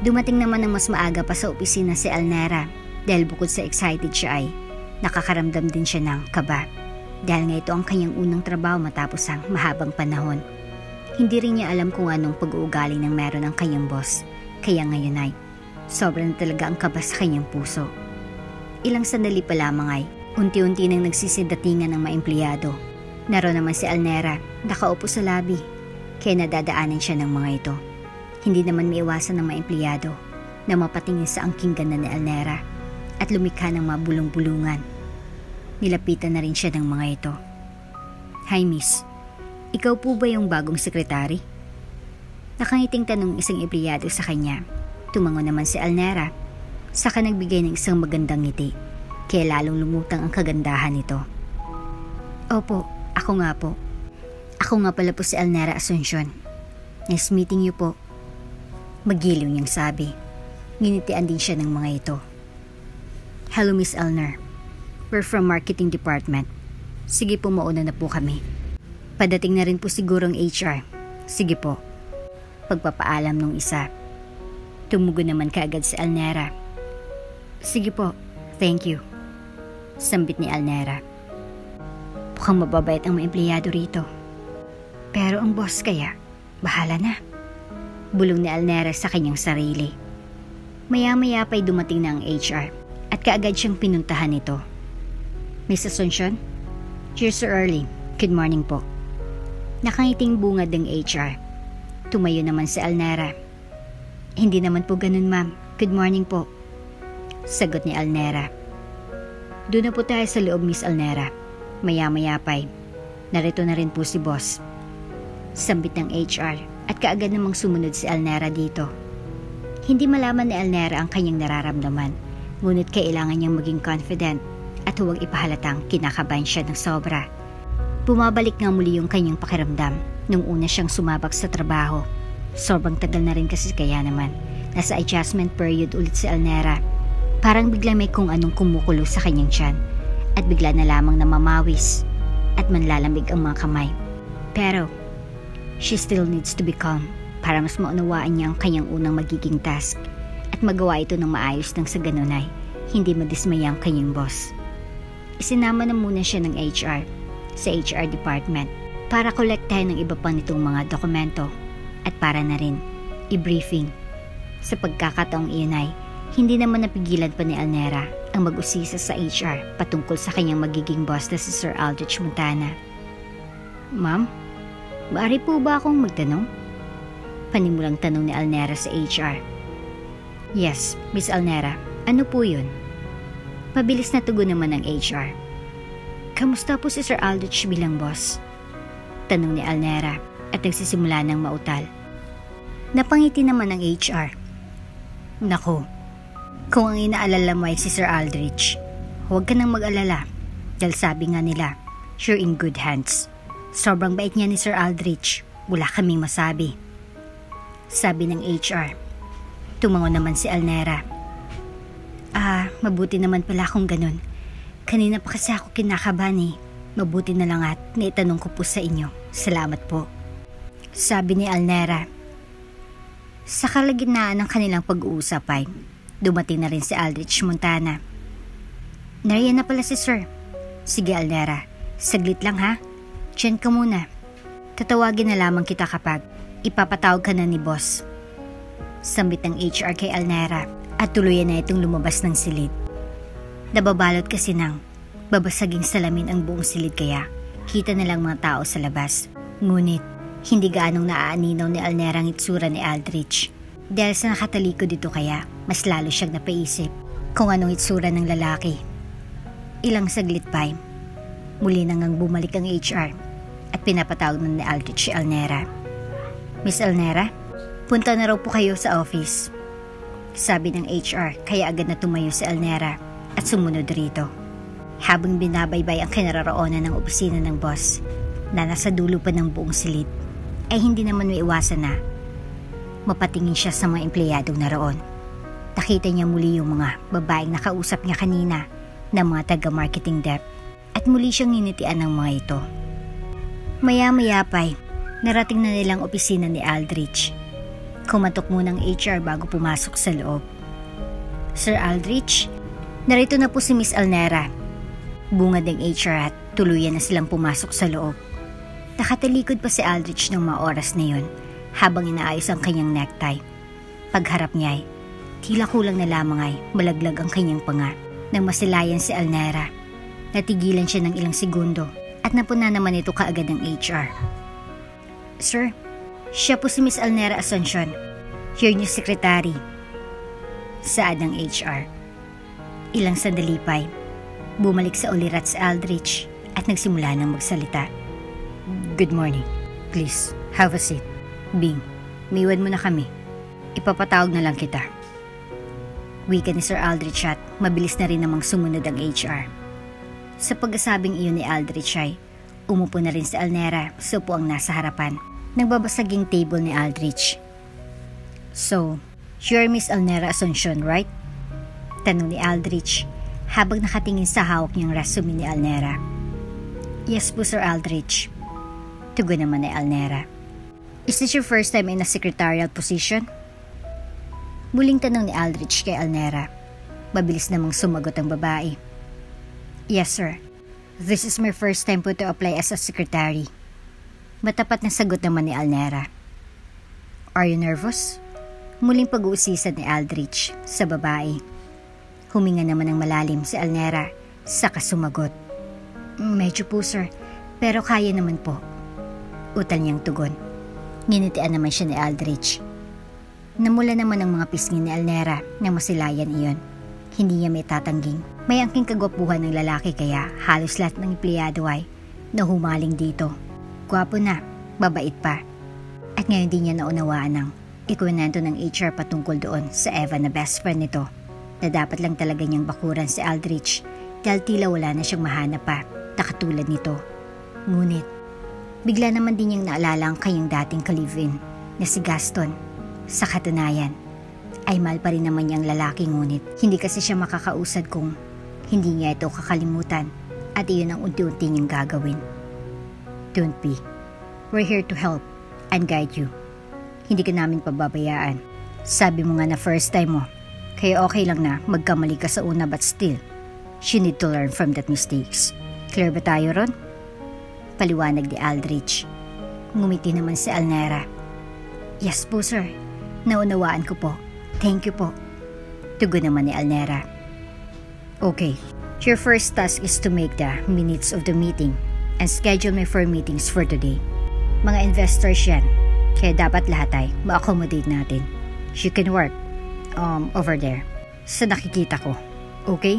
dumating naman ng mas maaga pa sa opisina si Alnera dahil bukod sa excited siya ay nakakaramdam din siya ng kaba dahil nga ito ang kanyang unang trabaho matapos ang mahabang panahon. Hindi rin niya alam kung anong pag-uugali ng meron ang kanyang boss kaya ngayon ay sobrang talaga ang kaba sa kanyang puso. Ilang sandali pa lamang ay unti-unti nang nagsisidatingan ng mga empleyado. Naroon naman si Alnera nakaupo sa lobby kaya nadadaanan siya ng mga ito. Hindi naman maiwasan ng mga empleyado na mapatingin sa angking ganda ni Alnera at lumikha ng mga bulong-bulungan. Nilapitan na rin siya ng mga ito. Hi miss, ikaw po ba yung bagong sekretary? Nakangiting tanong isang empleyado sa kanya. Tumango naman si Alnera, saka nagbigay ng isang magandang ngiti, kaya lalong lumutang ang kagandahan nito. Opo, ako nga po. Ako nga pala po si Alnera Asuncion. Nice meeting you po. Magiliw niyang sabi. Nginitian din siya ng mga ito. Hello Miss Alner. We're from marketing department. Sige po, mauna na po kami. Padating na rin po siguro ang HR. Sige po. Pagpapaalam nung isa. Tumugon naman kaagad si Alnera. Sige po, thank you. Sambit ni Alnera. Mukhang mababait ang mga empleyado rito. Pero ang boss kaya, bahala na. Bulong ni Alnera sa kanyang sarili. Maya-maya pa'y dumating na ang HR at kaagad siyang pinuntahan nito. Miss Asuncion? You're so early. Good morning po. Nakangiting bungad ng HR. Tumayo naman si Alnera. Hindi naman po ganun ma'am. Good morning po. Sagot ni Alnera. Doon na po tayo sa loob Miss Alnera. Maya-maya pa'y narito na rin po si boss. Sambit ng HR at kaagad namang sumunod si Alnera dito. Hindi malaman ni Alnera ang kanyang nararamdaman, ngunit kailangan niyang maging confident at huwag ipahalatang kinakabahan siya ng sobra. Bumabalik nga muli yung kanyang pakiramdam nung una siyang sumabak sa trabaho. Sobrang tagal na rin kasi kaya naman nasa adjustment period ulit si Alnera. Parang bigla may kung anong kumukulo sa kanyang tiyan at bigla na lamang namamawis at manlalamig ang mga kamay. Pero she still needs to be calm para mas maunawaan niya ang kanyang unang magiging task at magawa ito ng maayos nang sa ganun ay hindi madismaya ang kanyang boss. Isinama na muna siya ng HR sa HR department para kolektahin ng iba pang nitong mga dokumento at para na rin i-briefing. Sa pagkakataong iyon ay hindi naman napigilan pa ni Alnera ang mag-usisa sa HR patungkol sa kanyang magiging boss na si Sir Aldrich Montana. Ma'am, maaari po ba akong magtanong? Panimulang tanong ni Alnera sa HR. Yes, Miss Alnera. Ano po yun? Mabilis na tugon naman ng HR. Kamusta po si Sir Aldrich bilang boss? Tanong ni Alnera at nagsisimula ng mautal. Napangiti naman ng HR. Nako, kung ang inaalala mo ay si Sir Aldrich, huwag ka nang mag-alala dahil sabi nga nila, you're in good hands. Sobrang bait niya ni Sir Aldrich, wala kaming masabi. Sabi ng HR. Tumango naman si Alnera. Mabuti naman pala kung ganun. Kanina pa kasi ako kinakabahan eh. Mabuti na lang at naitanong ko po sa inyo. Salamat po. Sabi ni Alnera. Sa kalagitnaan ng kanilang pag-uusap ay dumating na rin si Aldrich Montana. Nariyan na pala si Sir. Sige Alnera, saglit lang ha. Diyan ka muna. Tatawagin na lamang kita kapag ipapatawag ka na ni boss. Sambit ng HR kay Alnera at tuluyan na itong lumabas ng silid. Nababalot kasi ng babasaging salamin ang buong silid kaya kita na lang mga tao sa labas. Ngunit hindi gaanong naaaninaw ni Alnera ang itsura ni Aldrich. Dahil sa nakatalikod dito kaya mas lalo siyang napaisip kung anong itsura ng lalaki. Ilang saglit pa muli nang bumalik ang HR at pinapatawag na ni Aldrich si Alnera. Miss Alnera, punta na raw po kayo sa office. Sabi ng HR kaya agad na tumayo si Alnera at sumunod rito. Habang binabaybay ang kinaroroonan ng opisina ng boss na nasa dulo pa ng buong silid, ay hindi naman maiwasan na mapatingin siya sa mga empleyadong naroon. Nakita niya muli yung mga babaeng nakausap niya kanina na mga taga-marketing dep at muli siyang ninitian ng mga ito. Maya-maya pa'y narating na nilang opisina ni Aldrich. Kumatok muna ang HR bago pumasok sa loob. Sir Aldrich, narito na po si Miss Alnera. Bungad ng HR at tuluyan na silang pumasok sa loob. Nakatalikod pa si Aldrich ng mga oras na yun habang inaayos ang kanyang necktie. Pagharap niya ay tila kulang na lamang ay malaglag ang kanyang panga nang masilayan si Alnera. Natigilan siya ng ilang segundo at napuna naman ito kaagad ng HR. Sir, siya po si Miss Alnera Asuncion, your new secretary. Saad ng HR. Ilang sandali pa bumalik sa ulirat si Aldrich at nagsimula ng magsalita. Good morning. Please, have a seat. Bing, miwan mo na kami. Ipapatawag na lang kita. Wika ni Sir Aldrich at mabilis na rin namang sumunod ang HR. Sa pagkasabing iyon ni Aldrich ay umupo na rin si Alnera sa upuang nasa harapan ng babasaging table ni Aldrich. So, you're Miss Alnera Asuncion, right? Tanong ni Aldrich habang nakatingin sa hawak niyang resume ni Alnera. Yes po, Sir Aldrich. Tugon naman ni Alnera. Is this your first time in a secretarial position? Muling tanong ni Aldrich kay Alnera. Mabilis namang sumagot ang babae. Yes, sir. This is my first time po to apply as a secretary. Matapat na sagot naman ni Alnera. Are you nervous? Muling pag-uusisan ni Aldrich sa babae. Huminga naman ng malalim si Alnera, saka sumagot. Medyo po, sir, pero kaya naman po. Utal niyang tugon. Nginitian naman siya ni Aldrich. Namula naman ang mga pisngi ni Alnera nang masilayan iyon. Hindi niya may tatangging. May angking kagwapuhan ng lalaki kaya halos lahat ng empleyado ay nahumaling dito. Gwapo na, babait pa. At ngayon din niya naunawaan ng ikwento ng HR patungkol doon sa Eva na best friend nito na dapat lang talaga niyang bakuran si Aldrich dahil tila wala na siyang mahanap pa na katulad nito. Ngunit, bigla naman din niyang naalala ang kanyang dating ka-live-in na si Gaston. Sa katunayan, ay mahal pa rin naman niyang lalaki ngunit hindi kasi siya makakausad kung hindi niya ito kakalimutan at iyon ang unti-unti niyang gagawin. Don't be. We're here to help and guide you. Hindi ka namin pababayaan. Sabi mo nga na first time mo, kaya okay lang na magkamali ka sa una but still, you need to learn from that mistakes. Clear ba tayo ron? Paliwanag ni Aldrich. Ngumiti naman si Alnera. Yes po, sir. Naunawaan ko po. Thank you po. Tugon naman ni Alnera. Okay, your first task is to make the minutes of the meeting and schedule my 4 meetings for today. Mga investors yan, kaya dapat lahat ay ma-accommodate natin. You can work over there sa nakikita ko. Okay?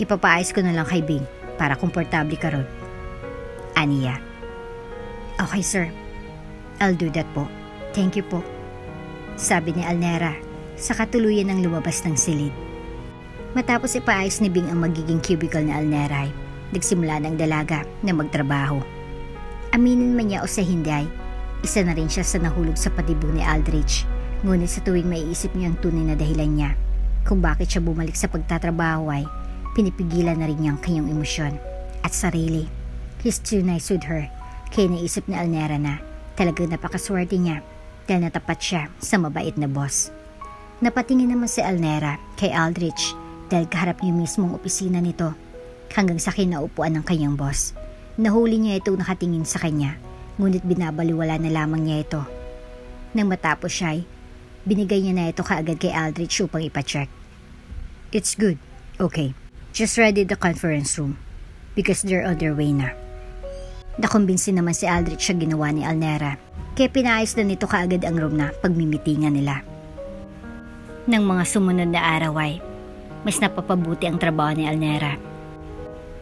Ipapaayos ko na lang kay Bing para komportable ka ron. Aniya. Okay, sir. I'll do that po. Thank you po. sabi ni Alnera sa katuluyan ng lumabas ng silid. Matapos ipaayos ni Bing ang magiging cubicle ni Alnera, nagsimula ng dalaga na magtrabaho. Aminin man niya o sa hindi ay, isa na rin siya sa nahulog sa patibo ni Aldrich. Ngunit sa tuwing maiisip niya ang tunay na dahilan niya kung bakit siya bumalik sa pagtatrabaho ay pinipigilan na rin niya ang kanyang emosyon at sarili. He's too nice with her. Kaya naisip ni Alnera na talagang napakaswerte niya dahil natapat siya sa mabait na boss. Napatingin naman si Alnera kay Aldrich dahil kaharap niya mismong opisina nito hanggang sa kinaupuan ng kanyang boss. Nahuli niya itong nakatingin sa kanya, ngunit binabaliwala na lamang niya ito. Nang matapos siya ay binigay niya na ito kaagad kay Aldrich upang ipacheck. It's good. Okay. Just ready the conference room because they're on their way na. Nakumbinsi naman si Aldrich sa ginawa ni Alnera kaya pinaayos na nito kaagad ang room na pagmimitingan nila. Nang mga sumunod na araw ay mas napapabuti ang trabaho ni Alnera.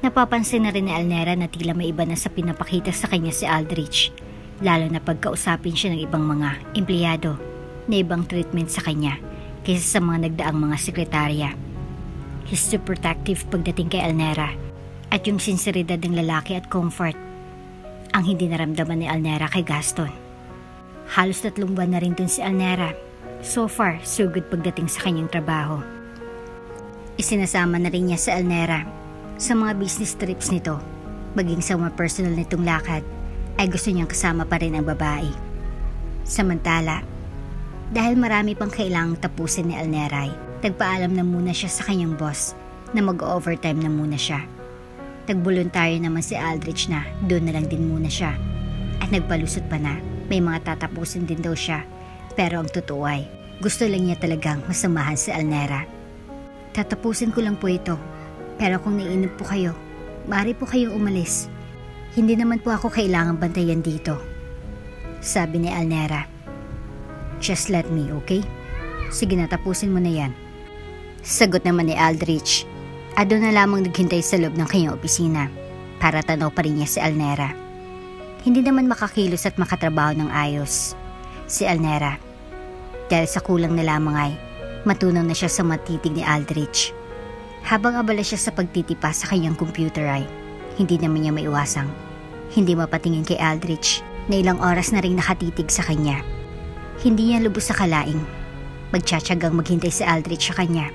Napapansin na rin ni Alnera na tila may iba na sa pinapakita sa kanya si Aldrich, lalo na pagkausapin siya ng ibang mga empleyado na ibang treatment sa kanya kaysa sa mga nagdaang mga sekretarya. He's too protective pagdating kay Alnera at yung sinseridad ng lalaki at comfort ang hindi naramdaman ni Alnera kay Gaston. Halos 3 buwan na rin dun si Alnera. So far, so good pagdating sa kanyang trabaho. Isinasama na rin niya si Alnera sa mga business trips nito, maging sa mga personal nitong lakad ay gusto niyang kasama pa rin ang babae. Samantala, dahil marami pang kailangang tapusin ni Alnera, nagpaalam na muna siya sa kanyang boss na mag-overtime na muna siya. Nagboluntaryo naman si Aldrich na doon na lang din muna siya at nagpalusot pa na may mga tatapusin din daw siya, pero ang totoo ay gusto lang niya talagang masamahan si Alnera. Tatapusin ko lang po ito, pero kung naiinip po kayo, maaari po kayong umalis. Hindi naman po ako kailangang bantayan dito, sabi ni Alnera. Just let me, okay? Sige na, tapusin mo na yan. Sagot naman ni Aldrich at doon na lamang naghintay sa loob ng kanyang opisina para tanaw pa rin niya si Alnera. Hindi naman makakilos at makatrabaho ng ayos si Alnera dahil sa kulang na lamang ay matunaw na siya sa matitig ni Aldrich. Habang abala siya sa pagtitipa sa kanyang computer ay hindi naman niya maiwasang hindi mapatingin kay Aldrich na ilang oras na rin nakatitig sa kanya. Hindi niya lubos sa kalaing magtsatsagang maghintay si Aldrich sa kanya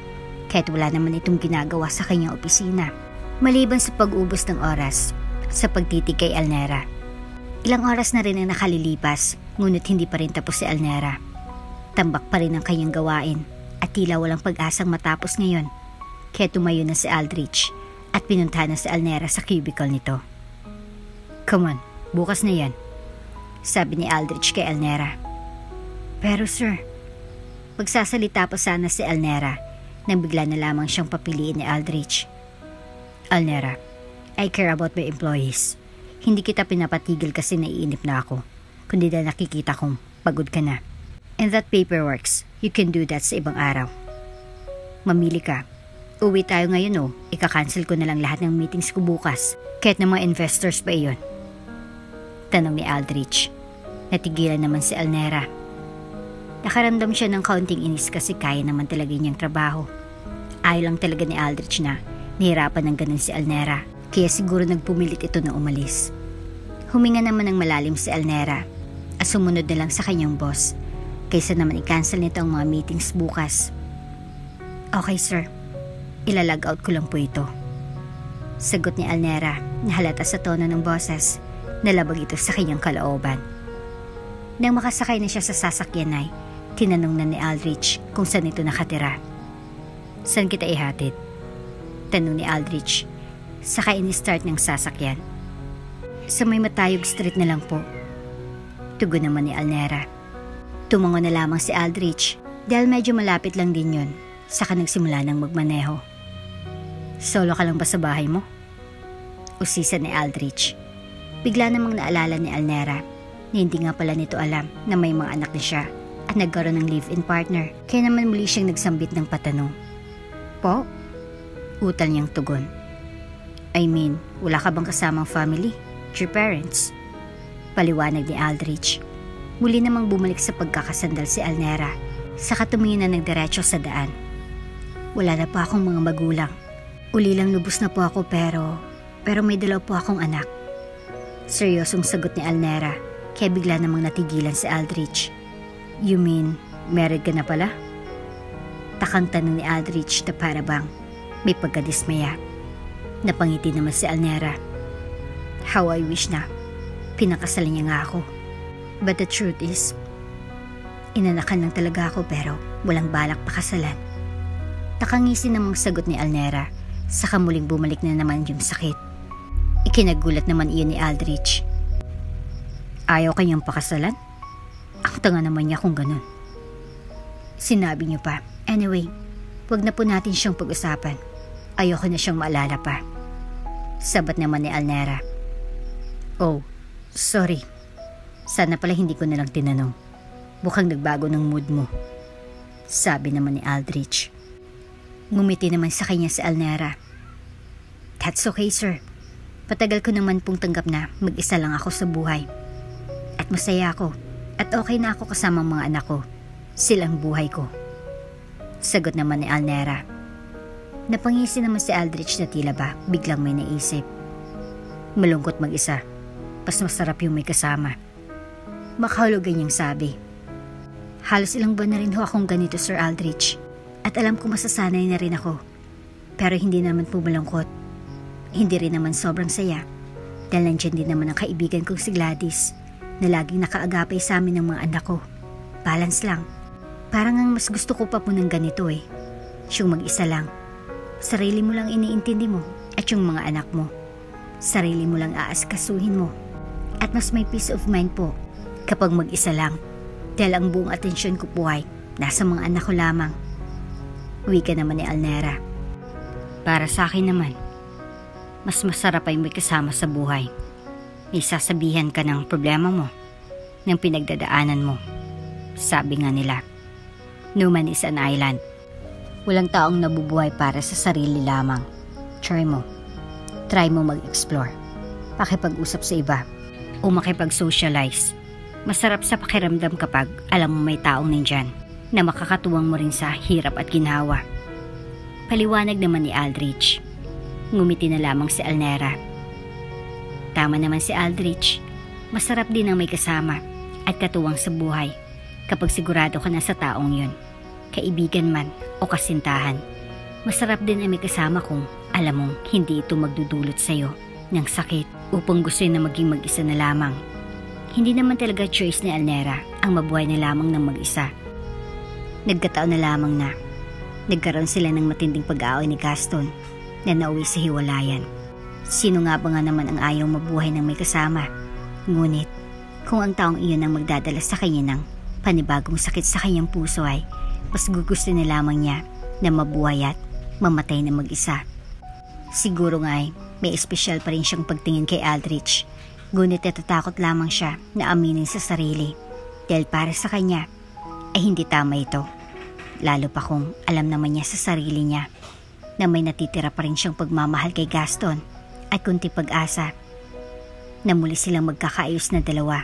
kahit wala naman itong ginagawa sa kanyang opisina maliban sa pag-ubos ng oras sa pagtitig kay Alnera. Ilang oras na rin ang nakalilipas ngunit hindi pa rin tapos si Alnera. Tambak pa rin ang kanyang gawain at tila walang pag-asang matapos ngayon. Kaya tumayo na si Aldrich at pinuntahan na si Alnera sa cubicle nito. Come on, bukas na yan, sabi ni Aldrich kay Alnera. Pero sir, pagsasalita pa sana si Alnera nang bigla na lamang siyang papiliin ni Aldrich. Alnera, I care about my employees. Hindi kita pinapatigil kasi naiinip na ako, kundi dahil nakikita kong pagod ka na. And that paperworks, you can do that sa ibang araw. Mamili ka. Uwi tayo ngayon o, ika-cancel ko na lang lahat ng meetings ko bukas, kahit ng mga investors pa iyon. Tanong ni Aldrich. Natigilan naman si Alnera. Nakaramdam siya ng kaunting inis kasi kaya naman talaga niyang trabaho. Ayaw lang talaga ni Aldrich na nahirapan ng ganun si Alnera, kaya siguro nagpumilit ito na umalis. Huminga naman ng malalim si Alnera at sumunod na lang sa kanyang boss, kaysa naman i-cancel nito ang mga meetings bukas. Okay sir, ilalag out ko lang po ito, sagot ni Alnera na halata sa tono ng boses na labag ito sa kanyang kalooban. Nang makasakay na siya sa sasakyan ay tinanong na ni Aldrich kung saan ito nakatira. Saan kita ihatid? Tanong ni Aldrich saka ini-start ng sasakyan. Sa may Matayog Street na lang po, tugon naman ni Alnera. Tumango na lamang si Aldrich dahil medyo malapit lang din yun, saka nagsimula ng magmaneho. Solo ka lang ba sa bahay mo? Usisa ni Aldrich. Bigla namang naalala ni Alnera na hindi nga pala nito alam na may mga anak na siya at nagkaroon ng live-in partner, kaya naman muli siyang nagsambit ng patanong. Po? Utal niyang tugon. I mean, wala ka bang kasamang family? Your parents? Paliwanag ni Aldrich. Muli namang bumalik sa pagkakasandal si Alnera, saka tumingin na nagdiretso sa daan. Wala na po akong mga magulang. Uli lang lubos na po ako pero may dalaw po akong anak. Seryosong sagot ni Alnera, kaya bigla namang natigilan si Aldrich. You mean, married ka na pala? Takang tanong ni Aldrich na para bang may pagkadismaya. Napangiti naman si Alnera. How I wish na pinakasalan niya nga ako. But the truth is, inanakan lang talaga ako pero walang balak pakasalan. Takangisi namang sagot ni Alnera, saka muling bumalik na naman yung sakit. Ikinagulat naman iyon ni Aldrich. Ayaw kanyang pakasalan? Ang tanga naman niya kung ganun. Sinabi niyo pa. Anyway, wag na po natin siyang pag-usapan. Ayoko na siyang maalala pa. Sabat naman ni Alnera. Oh, sorry. Sana pala hindi ko nalang tinanong. Mukhang nagbago ng mood mo. Sabi naman ni Aldrich. Ngumiti naman sa kanya si Alnera. That's okay, sir. Patagal ko naman pong tanggap na mag-isa lang ako sa buhay. At masaya ako. At okay na ako kasama mga anak ko. Silang buhay ko. Sagot naman ni Alnera. Napangisi naman si Aldrich na tila ba biglang may naisip. Malungkot mag-isa. Mas masarap yung may kasama. Makahulugan niyang sabi. Halos ilang buwan na rin ho akong ganito, Sir Aldrich. At alam ko masasanay na rin ako. Pero hindi naman po malungkot. Hindi rin naman sobrang saya. Dahil nandiyan din naman ang kaibigan kong si Gladys na laging nakaagapay sa amin ng mga anak ko. Balance lang. Parang ang mas gusto ko pa po ng ganito eh. Siyang mag-isa lang. Sarili mo lang iniintindi mo at yung mga anak mo. Sarili mo lang aaskasuhin mo. At mas may peace of mind po kapag mag-isa lang. Dahil ang buong atensyon ko po ay nasa mga anak ko lamang. Wika naman ni Alnera. Para sa akin naman, mas masarap ay may kasama sa buhay. May sasabihan ka ng problema mo, ng pinagdadaanan mo. Sabi nga nila, no man is an island. Walang taong nabubuhay para sa sarili lamang. Try mo mag-explore. Pakipag-usap sa iba o makipag-socialize. Masarap sa pakiramdam kapag alam mo may taong nandyan na makakatuwang mo rin sa hirap at ginhawa. Paliwanag naman ni Aldrich. Ngumiti na lamang si Alnera. Tama naman si Aldrich. Masarap din ang may kasama at katuwang sa buhay kapag sigurado ka na sa taong yun. Kaibigan man o kasintahan. Masarap din ang may kasama kung alam mong hindi ito magdudulot sa'yo ng sakit upang gusto na maging mag-isa na lamang. Hindi naman talaga choice ni Alnera ang mabuhay na lamang ng mag-isa. Nagkataon na lamang na nagkaroon sila ng matinding pag-aaway ni Gaston na nauwi sa hiwalayan. Sino nga ba nga naman ang ayaw mabuhay ng may kasama? Ngunit kung ang taong iyon ang magdadala sa kanya ng panibagong sakit sa kanyang puso ay mas gugusto na lamang niya na mabuhay at mamatay na mag-isa. Siguro nga ay may espesyal pa rin siyang pagtingin kay Aldrich. Ngunit natatakot lamang siya na aminin sa sarili dahil para sa kanya ay hindi tama ito. Lalo pa kung alam naman niya sa sarili niya na may natitira pa rin siyang pagmamahal kay Gaston at kunti pag-asa na muli silang magkakaayos na dalawa.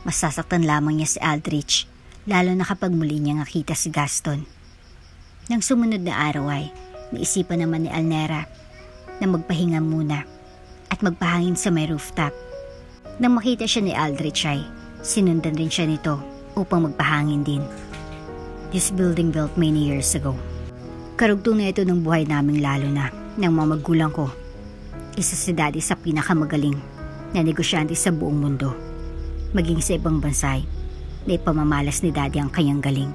Masasaktan lamang niya si Aldrich, lalo na kapag muli niya nakita si Gaston. Nang sumunod na araw ay naisipan naman ni Alnera na magpahinga muna at magpahangin sa may rooftop. Nang makita siya ni Aldrich ay sinundan rin siya nito upang magpahangin din. This building built many years ago. Karugtong na ito ng buhay naming lalo na ng mga magulang ko. Isa si Daddy sa pinakamagaling na negosyante sa buong mundo. Maging sa ibang bansay na ipamamalas ni Daddy ang kanyang galing.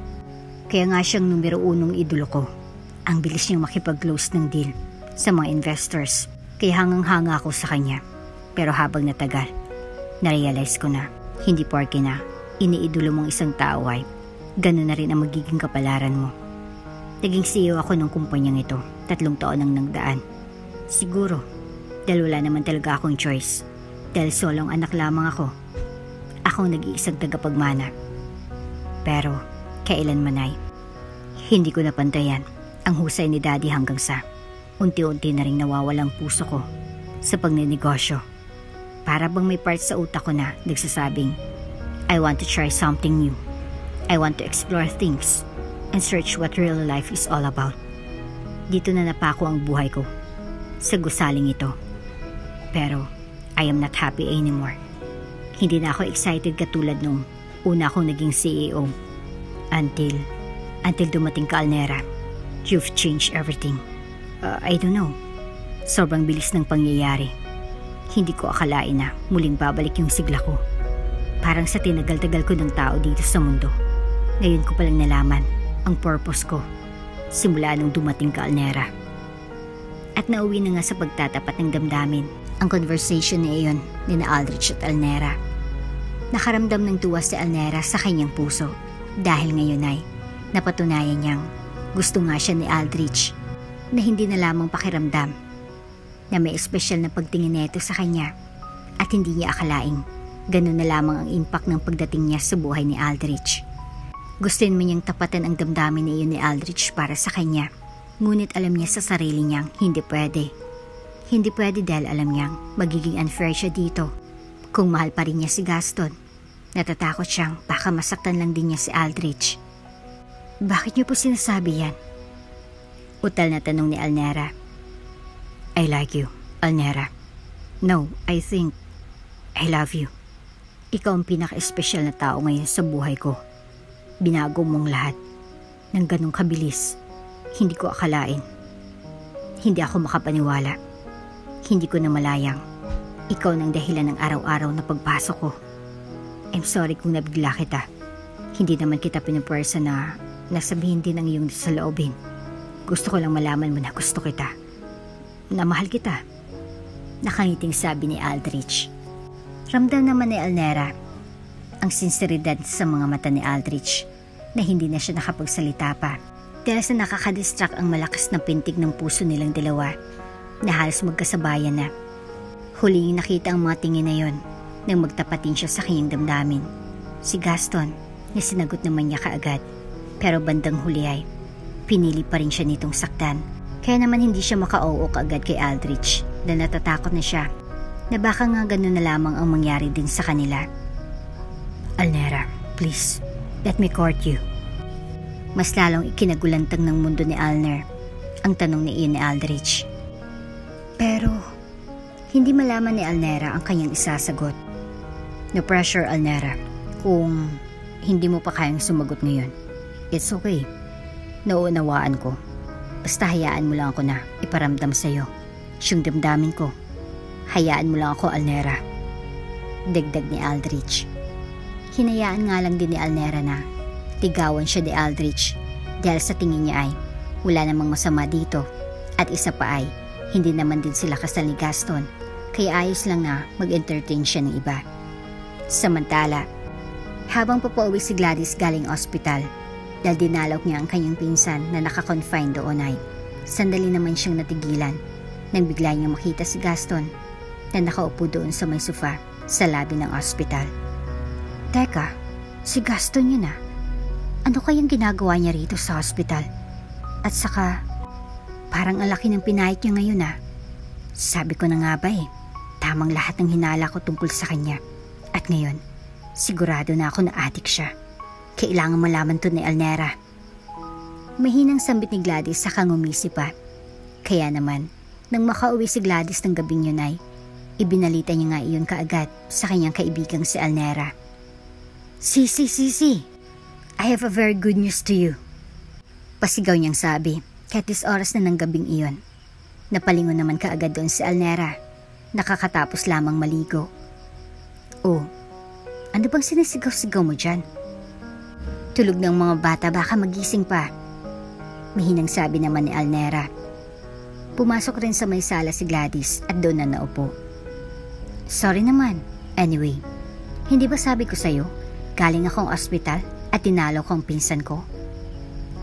Kaya nga siyang numero 1 idolo ko. Ang bilis niyang makipag-close ng deal sa mga investors. Kaya hangang-hanga ako sa kanya. Pero habang natagal, narealize ko na hindi porke na iniidolo mong isang tao ay ganun na rin ang magiging kapalaran mo. Naging CEO ako ng kumpanyang ito 3 taon nang nagdaan. Siguro dahil wala naman talaga akong choice. Dahil solong anak lamang ako. Ako ang nag-iisang tagapagmana. Pero kailanman ay hindi ko napantayan ang husay ni Daddy hanggang sa unti-unti na rin nawawalang puso ko sa pagnenegosyo. Para bang may part sa utak ko na nagsasabing I want to try something new. I want to explore things and search what real life is all about. Dito na napako ang buhay ko, sa gusaling ito. Pero I am not happy anymore. Hindi na ako excited katulad nung una akong naging CEO. Until dumating ka, Alnera. You've changed everything. I don't know. Sobrang bilis ng pangyayari. Hindi ko akalain na muling babalik yung sigla ko. Parang sa tinagal-tagal ko ng tao dito sa mundo. Ngayon ko palang nalaman ang purpose ko. Simula nung dumating ka, Alnera. At nauwi na nga sa pagtatapat ng damdamin ang conversation na iyon ni Aldrich at Alnera. Nakaramdam ng tuwa si Alnera sa kanyang puso dahil ngayon ay napatunayan niyang gusto nga siya ni Aldrich na hindi na lamang pakiramdam na may espesyal na pagtingin nito sa kanya at hindi niya akalaing ganun na lamang ang impact ng pagdating niya sa buhay ni Aldrich. Gustuin mo niyang tapatan ang damdamin na iyon ni Aldrich para sa kanya, ngunit alam niya sa sarili niyang hindi pwede. Hindi pwede dahil alam niyang magiging unfair siya dito. Kung mahal pa rin niya si Gaston, natatakot siyang baka masaktan lang din niya si Aldrich. Bakit niyo po sinasabi yan? Utal na tanong ni Alnera. I like you, Alnera. No, I think I love you. Ikaw ang pinaka-espesyal na tao ngayon sa buhay ko. Binago mong lahat ng ganong kabilis. Hindi ko akalain. Hindi ako makapaniwala. Hindi ko na malayang ikaw nang dahilan ng araw-araw na pagpasok ko. I'm sorry kung nabigla kita. Hindi naman kita pinupwersa na nasabihin din ang iyong saloobin. Gusto ko lang malaman mo na gusto kita. Na mahal kita. Nakangiting sabi ni Aldrich. Ramdam naman ni Alnera ang sinseridad sa mga mata ni Aldrich na hindi na siya nakapagsalita pa dahil sa nakakadistract ang malakas na pintig ng puso nilang dalawa na halos magkasabayan na. Huling nakita ang mga tingin na yon nang magtapatin siya sa kanyang damdamin. Si Gaston na sinagot naman niya kaagad, pero bandang huli ay pinili pa rin siya nitong saktan. Kaya naman hindi siya maka-oo kaagad kay Aldrich dahil natatakot na siya na baka nga ganun na lamang ang mangyari din sa kanila. Alnera, please, let me court you. Mas lalong ikinagulantang ng mundo ni Alner ang tanong ni iyon ni Aldrich. Pero hindi malaman ni Alnera ang kanyang isasagot. No pressure, Alnera. Kung hindi mo pa kayang sumagot ngayon, it's okay. Nauunawaan ko. Basta hayaan mo lang ako na iparamdam sa'yo siyang damdamin ko. Hayaan mo lang ako, Alnera. Dagdag ni Aldrich. Hinayaan nga lang din ni Alnera na tigawan siya ni Aldrich dahil sa tingin niya ay wala namang masama dito at isa pa ay hindi naman din sila kasal ni Gaston kaya ayos lang na mag-entertain siya ng iba. Samantala, habang papauwi si Gladys galing ospital dahil dinalaw niya ang kanyang pinsan na naka-confine doon ay sandali naman siyang natigilan nang bigla niyang makita si Gaston na nakaupo doon sa may sofa sa labi ng ospital. Teka, si Gaston yun ah. Ano kayang ginagawa niya rito sa hospital? At saka, parang ang laki ng pinahit niya ngayon ah. Sabi ko na nga ba eh, tamang lahat ng hinala ko tungkol sa kanya. At ngayon, sigurado na ako na adik siya. Kailangan malaman to ni Alnera. Mahinang sambit ni Gladys sa kangumisi pa. Kaya naman, nang makauwi si Gladys ng gabing yun ay, ibinalita niya nga iyon kaagad sa kanyang kaibigang si Alnera. Sisi, I have a very good news to you. Pasigaw niyang sabi, kahit dis oras na ng gabing iyon. Napalingon naman kaagad doon si Alnera, nakakatapos lamang maligo. Oh, ano bang sinisigaw-sigaw mo dyan? Tulog ng mga bata baka magising pa. Mahinang sabi naman ni Alnera. Pumasok rin sa may sala si Gladys at doon na naupo. Sorry naman. Anyway, hindi ba sabi ko sa'yo, galing akong ospital at tinalo ko ang pinsan ko?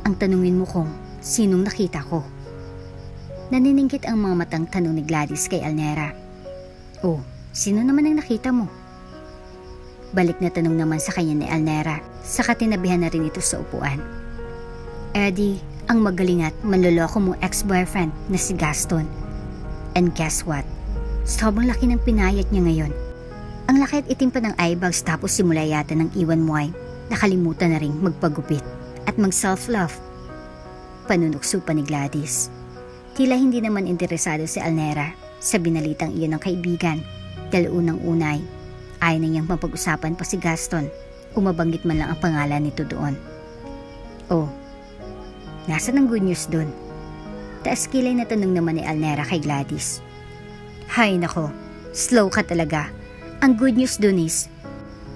Ang tanungin mo kung sinong nakita ko. Naniningkit ang mga matang tanong ni Gladys kay Alnera. Oh, sino naman ang nakita mo? Balik na tanong naman sa kanya ni Alnera, saka tinabihan na rin ito sa upuan. Eddie, ang magaling at manloloko mong ex-boyfriend na si Gaston. And guess what? Sobrang laki ng pinayat niya ngayon. Ang laki at itim pa ng eyebags tapos simula yata ng iwan mo ay nakalimutan na rin magpagupit at mag-self-love. Panunukso pa ni Gladys. Tila hindi naman interesado si Alnera sa binalitang iyon ng kaibigan dahil unang-unay ayaw na niyang mapag-usapan pa si Gaston o mabanggit man lang ang pangalan nito doon. Oh, nasa ng good news doon? Taas kilay na tanong naman ni Alnera kay Gladys. Hay nako, slow ka talaga. Ang good news doon is,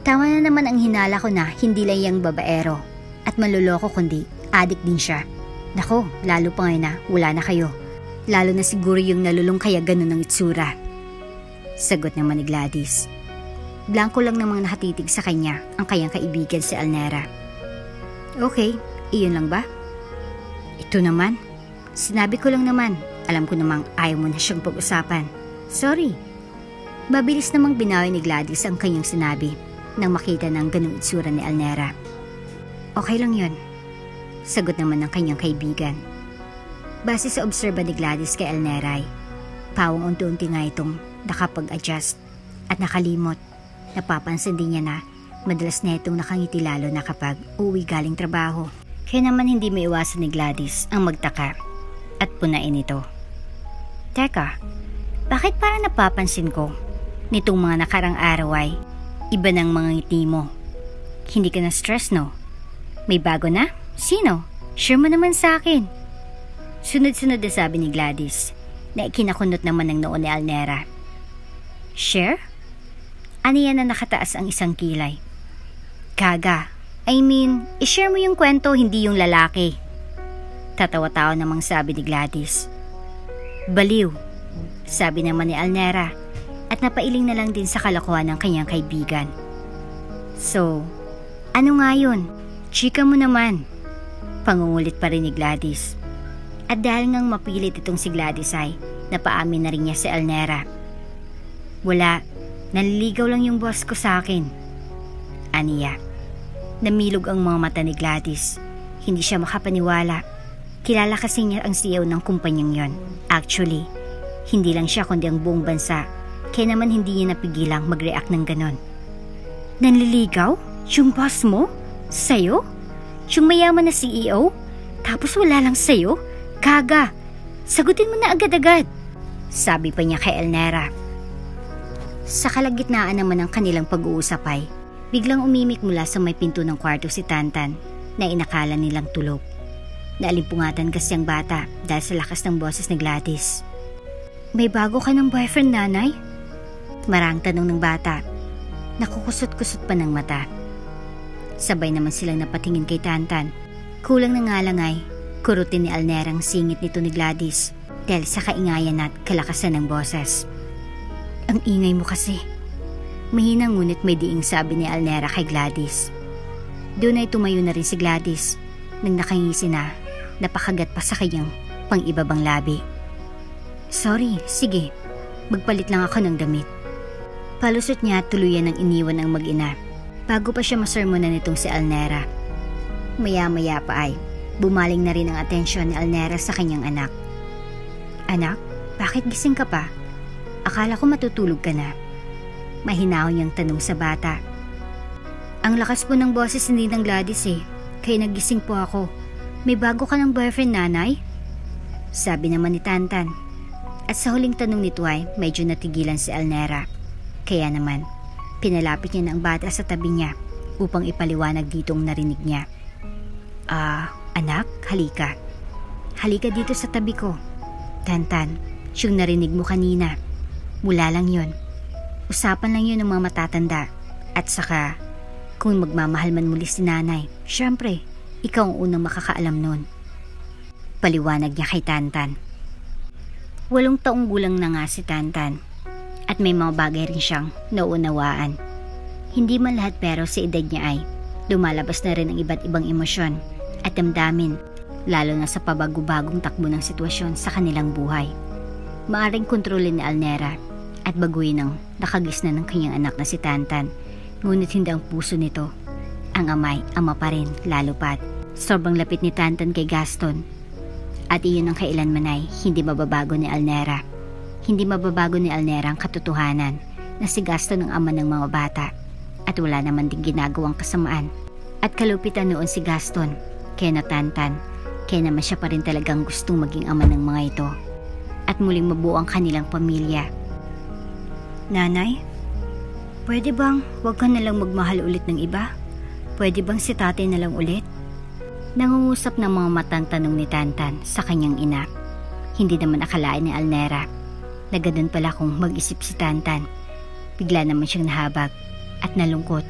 tama na naman ang hinala ko na hindi lang yung babaero at maluloko kundi adik din siya. Nako, lalo pa ngayon na wala na kayo. Lalo na siguro yung nalulung kaya ganun ang itsura. Sagot naman ni Gladys. Blanco lang namang nakatitig sa kanya ang kanyang kaibigan si Alnera. Okay, iyon lang ba? Ito naman. Sinabi ko lang naman. Alam ko namang ayaw mo na siyang pag-usapan. Sorry. Mabilis namang binawi ni Gladys ang kanyang sinabi nang makita ng ganung itsura ni Alnera. Okay lang yun. Sagot naman ng kanyang kaibigan. Base sa obserba ni Gladys kay Alnera, pawang unti-unti nga itong nakapag-adjust at nakalimot. Napapansin din niya na madalas na itong nakangiti lalo na kapag uwi galing trabaho. Kaya naman hindi maiwasan ni Gladys ang magtaka at punain ito. Teka, bakit parang napapansin ko nitong mga nakarang araw ay iba ng mga ngiti mo? Hindi ka na stress, no? May bago na? Sino? Share mo naman sa akin. Sunod-sunod na sabi ni Gladys na ikinakunot naman ng noon ni Alnera. Share? Ano yan na nakataas ang isang kilay? Gaga, I mean, i-share mo yung kwento, hindi yung lalaki. Tatawa-tawa namang sabi ni Gladys. Baliw, sabi naman ni Alnera at napailing na lang din sa kalokohan ng kanyang kaibigan. So, ano nga yun? Chika mo naman. Pangungulit pa rin ni Gladys. At dahil ngang mapilit itong si Gladys ay napaamin na rin niya si Alnera. Wala, naliligaw lang yung boss ko sa akin. Aniya. Namilog ang mga mata ni Gladys. Hindi siya makapaniwala. Kilala kasi niya ang CEO ng kumpanyang yon. Actually, hindi lang siya kundi ang buong bansa. Kaya naman hindi niya napigilang mag-react ng ganon. Nanliligaw? Yung boss mo? Sa'yo? Yung mayaman na CEO? Tapos wala lang sa'yo? Kaga, sagutin mo na agad-agad. Sabi pa niya kay Alnera. Sa kalagitnaan naman ng kanilang pag-uusap ay biglang umimik mula sa may pinto ng kwarto si Tantan na inakala nilang tulog. Naalimpungatan kasi ang bata dahil sa lakas ng boses ni Gladys. May bago ka ng boyfriend, nanay? Marang tanong ng bata. Nakukusot-kusot pa ng mata. Sabay naman silang napatingin kay Tantan. Kulang na nga lang ay kurutin ni Alnera ang singit nito ni Gladys dahil sa kaingayan at kalakasan ng boses. Ang ingay mo kasi. Mahina ngunit may diing sabi ni Alnera kay Gladys. Doon ay tumayo na rin si Gladys nang nakangisi na napakagat pa sa kanyang pang-ibabang labi. Sorry, sige. Magpalit lang ako ng damit. Palusot niya at tuluyan ng iniwan ang mag-ina bago pa siya masermonan nitong si Alnera. Maya-maya pa ay bumaling na rin ang atensyon ni Alnera sa kanyang anak. Anak, bakit gising ka pa? Akala ko matutulog ka na. Mahinahon niyang tanong sa bata. Ang lakas po ng boses ni Ninang Gladys kaya nagising po ako. May bago ka ng boyfriend, nanay? Sabi naman ni Tantan. At sa huling tanong nito ay medyo natigilan si Alnera. Kaya naman, pinalapit niya na ang bata sa tabi niya upang ipaliwanag ditong narinig niya. Anak, halika. Halika dito sa tabi ko. Tantan, yung narinig mo kanina. Mula lang yun. Usapan lang yun ng mga matatanda. At saka, kung magmamahal man muli si nanay, syempre, ikaw ang unang makakaalam nun. Paliwanag niya kay Tantan. 8 taong gulang na nga si Tantan. At may mga bagay rin siyang nauunawaan. Hindi man lahat pero sa edad niya ay lumalabas na rin ang iba't ibang emosyon at damdamin, lalo na sa pabago-bagong takbo ng sitwasyon sa kanilang buhay. Maaring kontrolin ni Alnera at baguhin ang nakagisna ng kanyang anak na si Tantan, ngunit hindi ang puso nito. Ang amay, ama pa rin, lalo pat. Sobrang lapit ni Tantan kay Gaston. At iyon ang kailanman ay hindi mababago ni Alnera. Hindi mababago ni Alnera ang katotohanan na si Gaston ang ama ng mga bata at wala naman din ginagawang kasamaan. At kalupitan noon si Gaston, kaya natantan, kaya naman siya pa rin talagang gustong maging ama ng mga ito at muling mabuo ang kanilang pamilya. Nanay, pwede bang wag ka nalang magmahal ulit ng iba? Pwede bang si tatay nalang ulit? Nangungusap ng mga matang tanong ni Tantan sa kanyang ina. Hindi naman akalain ni Alnera na ganun pala kung mag-isip si Tantan. Bigla naman siyang nahabag at nalungkot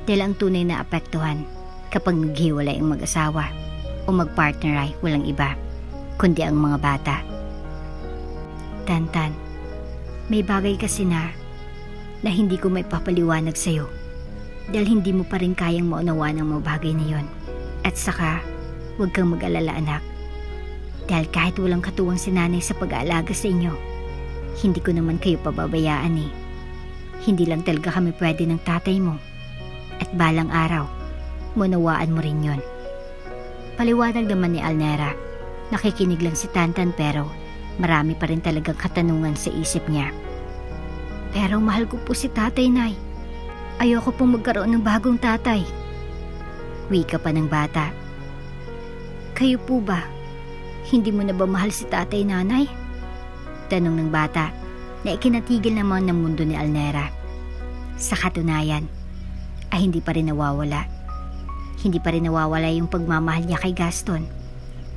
dahil ang tunay na apektuhan kapag naghiwalay ang mag-asawa o mag-partner ay walang iba kundi ang mga bata. Tantan, may bagay kasi na hindi ko may papaliwanag sa'yo dahil hindi mo pa rin kayang maunawaan ang mga bagay na yon. At saka, huwag kang mag-alala anak. Dahil kahit walang katuwang si nanay sa pag-aalaga sa inyo, hindi ko naman kayo pababayaan eh. Hindi lang talaga kami pwede ng tatay mo. At balang araw, munawaan mo rin yon. Paliwanag naman ni Alnera. Nakikinig lang si Tantan pero marami pa rin talagang katanungan sa isip niya. Pero mahal ko po si tatay, Nay. Ayoko pong magkaroon ng bagong tatay. Wika pa ng bata. Kayo po ba? Hindi mo na ba mahal si tatay, nanay? Tanong ng bata na ikinatigil naman ng mundo ni Alnera. Sa katunayan, ay hindi pa rin nawawala. Hindi pa rin nawawala yung pagmamahal niya kay Gaston.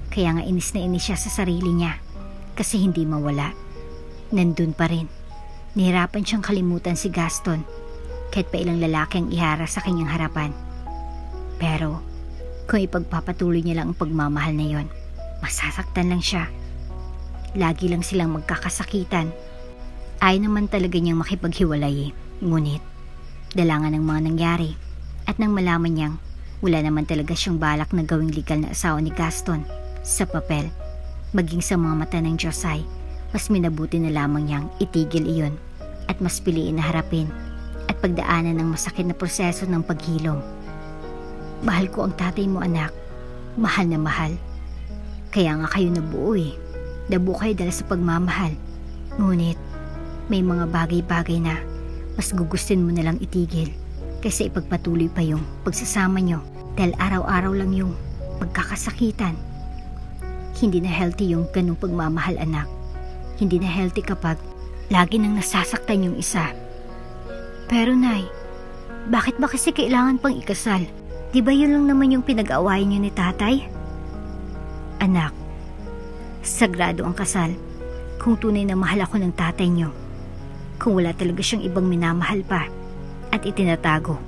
Kaya nga inis na inis siya sa sarili niya kasi hindi mawala. Nandun pa rin. Nahirapan siyang kalimutan si Gaston kahit pa ilang lalaki ang ihara sa kanyang harapan. Pero kung ipagpapatuloy niya lang ang pagmamahal na yon, masasaktan lang siya. Lagi lang silang magkakasakitan. Ayaw naman talaga niyang makipaghiwalay eh. Ngunit dalangan ng mga nangyari at nang malaman niyang wala naman talaga siyang balak na gawing legal na asawa ni Gaston sa papel, maging sa mga mata ng Diyos ay mas minabuti na lamang niyang itigil iyon at mas piliin na harapin at pagdaanan ng masakit na proseso ng paghilom. Mahal ko ang tatay mo, anak. Mahal na mahal. Kaya nga kayo nabuo eh. Nabuo kayo dahil sa pagmamahal. Ngunit may mga bagay-bagay na mas gugustin mo na lang itigil kaysa ipagpatuloy pa yung pagsasama nyo dahil araw-araw lang yung magkakasakitan. Hindi na healthy yung ganung pagmamahal, anak. Hindi na healthy kapag lagi nang nasasaktan yung isa. Pero Nay, bakit ba kasi kailangan pang ikasal? Di ba yun lang naman yung pinag-aawayan niyo ni tatay? Anak, sagrado ang kasal kung tunay na mahal ako ng tatay niyo. Kung wala talaga siyang ibang minamahal pa at itinatago,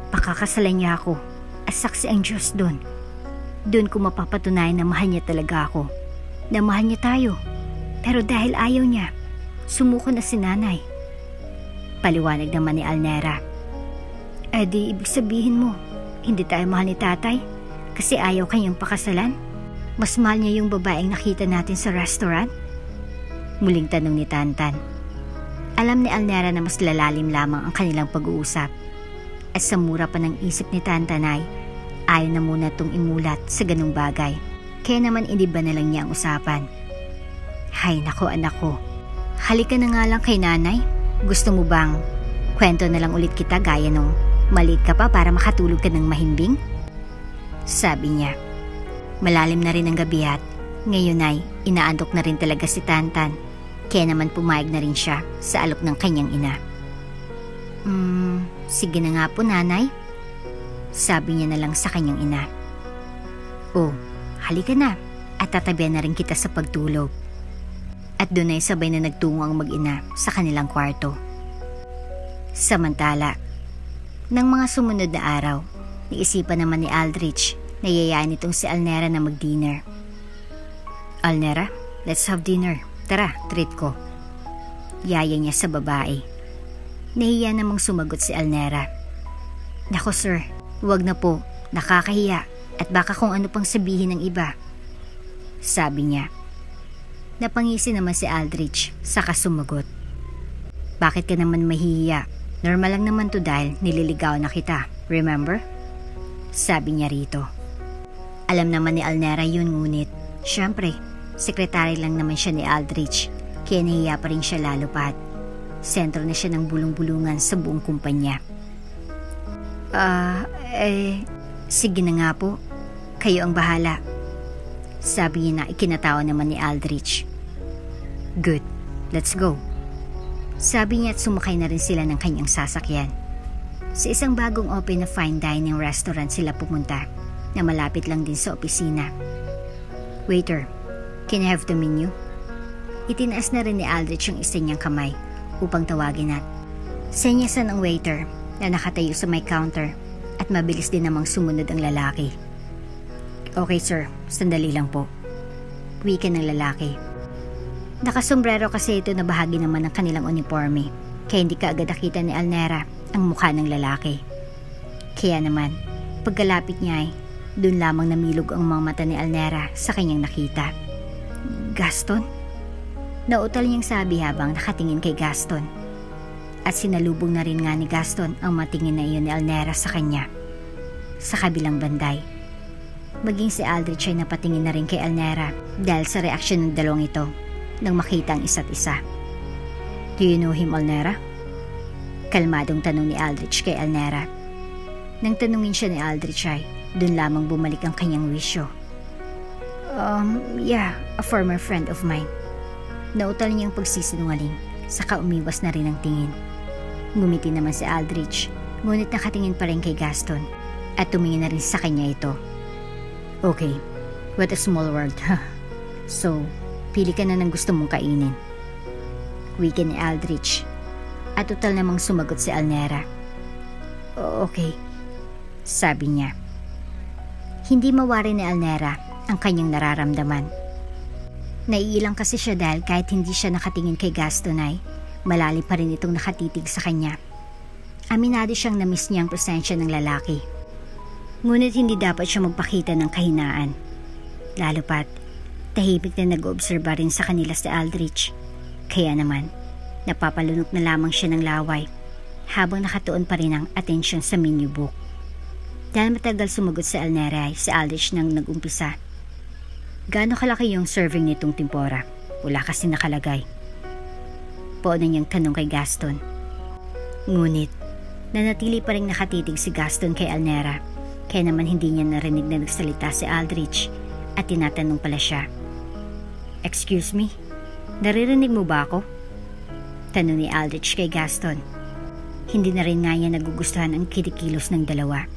pakakasalan niya ako at saksi ang Diyos doon. Doon ko mapapatunayan na mahal niya talaga ako. Na mahal niya tayo. Pero dahil ayaw niya, sumuko na si nanay. Paliwanag naman ni Alnera. Di ibig sabihin mo, hindi tayo mahal ni tatay kasi ayaw kanyang pakasalan? Mas mahal niya yung babaeng nakita natin sa restaurant? Muling tanong ni Tantan. Alam ni Alnera na mas lalalim lamang ang kanilang pag-uusap. At sa mura pa ng isip ni Tantan ay ayaw na muna itong imulat sa ganung bagay. Kaya naman iniba na lang niya ang usapan. Hay nako anak ko, halika na nga lang kay nanay. Gusto mo bang kwento na lang ulit kita gaya nung maliit ka pa para makatulog ka ng mahimbing? Sabi niya. Malalim na rin ang gabi at ngayon ay inaantok na rin talaga si Tantan. Kaya naman pumayag na rin siya sa alok ng kanyang ina. Sige na nga po nanay. Sabi niya na lang sa kanyang ina. Oh, halika na at tatabihan na rin kita sa pagtulog. At doon ay sabay na nagtungo ang mag-ina sa kanilang kwarto. Samantala, ng mga sumunod na araw, naisipan naman ni Aldrich na yayain itong si Alnera na mag-dinner. Alnera, let's have dinner. Tara, treat ko. Yaya niya sa babae. Nahiya namang sumagot si Alnera. Nako sir, huwag na po. Nakakahiya at baka kung ano pang sabihin ng iba. Sabi niya. Napangisi naman si Aldrich saka sumagot. Bakit ka naman mahihiya? Normal lang naman to dahil nililigaw na kita. Remember? Sabi niya rito. Alam naman ni Alnera yun ngunit syempre, sekretary lang naman siya ni Aldrich kaya nahiya pa rin siya lalo pat. Sentro na siya ng bulong-bulungan sa buong kumpanya. Sige na nga po. Kayo ang bahala. Sabi niya na ikinatawa naman ni Aldrich. Good, let's go. Sabi niya at sumakay na rin sila ng kanyang sasakyan. Sa isang bagong open na fine dining restaurant sila pumunta na malapit lang din sa opisina. Waiter, can I have the menu? Itinaas na rin ni Aldrich yung isa niyang kamay upang tawagin at senyasan ang waiter na nakatayo sa may counter at mabilis din namang sumunod ang lalaki. Okay sir, sandali lang po. Wika ng lalaki. Nakasombrero kasi ito na bahagi naman ng kanilang uniforme kaya hindi ka agad nakita ni Alnera ang mukha ng lalaki. Kaya naman, pagkalapit niya ay doon lamang namilog ang mga mata ni Alnera sa kanyang nakita. Gaston? Nautal niyang sabi habang nakatingin kay Gaston. At sinalubong na rin nga ni Gaston ang matingin na iyon ni Alnera sa kanya. Sa kabilang banday, maging si Aldrich ay napatingin na rin kay Alnera dahil sa reaksyon ng dalawang ito nang makita ang isa't isa. Do you know him, Alnera? Kalmadong tanong ni Aldrich kay Alnera. Nang tanungin siya ni Aldrich ay doon lamang bumalik ang kanyang wisyo. Yeah, a former friend of mine. Nautal niyang pagsisinungaling, saka umiwas na rin ang tingin. Ngumiti naman si Aldrich, ngunit nakatingin pa rin kay Gaston at tumingin na rin sa kanya ito. Okay, what a small world. So, pili ka na ng gusto mong kainin. Wika ni Aldrich at total namang sumagot si Alnera. Okay, sabi niya. Hindi mawari ni Alnera ang kanyang nararamdaman. Naiilang kasi siya dahil kahit hindi siya nakatingin kay Gaston ay malalim pa rin itong nakatitig sa kanya. Aminado siyang na-miss niya ang presensya ng lalaki. Ngunit hindi dapat siya magpakita ng kahinaan. Lalo pat, tahimik na nag-oobserba rin sa kanila si Aldrich. Kaya naman, napapalunok na lamang siya ng laway habang nakatuon pa rin ang atensyon sa menu book. Dahil matagal sumagot si Alnera, si Aldrich nang nag-umpisa. Gaano kalaki yung serving nitong tempura? Wala kasi nakalagay. Paano niyang tanong kay Gaston. Ngunit, nanatili pa rin nakatitig si Gaston kay Alnera. Kaya naman hindi niya narinig na nagsalita si Aldrich at tinatanong pala siya. Excuse me? Naririnig mo ba ako? Tanong ni Aldrich kay Gaston. Hindi na rin nga niya nagugustuhan ang kinikilos ng dalawa.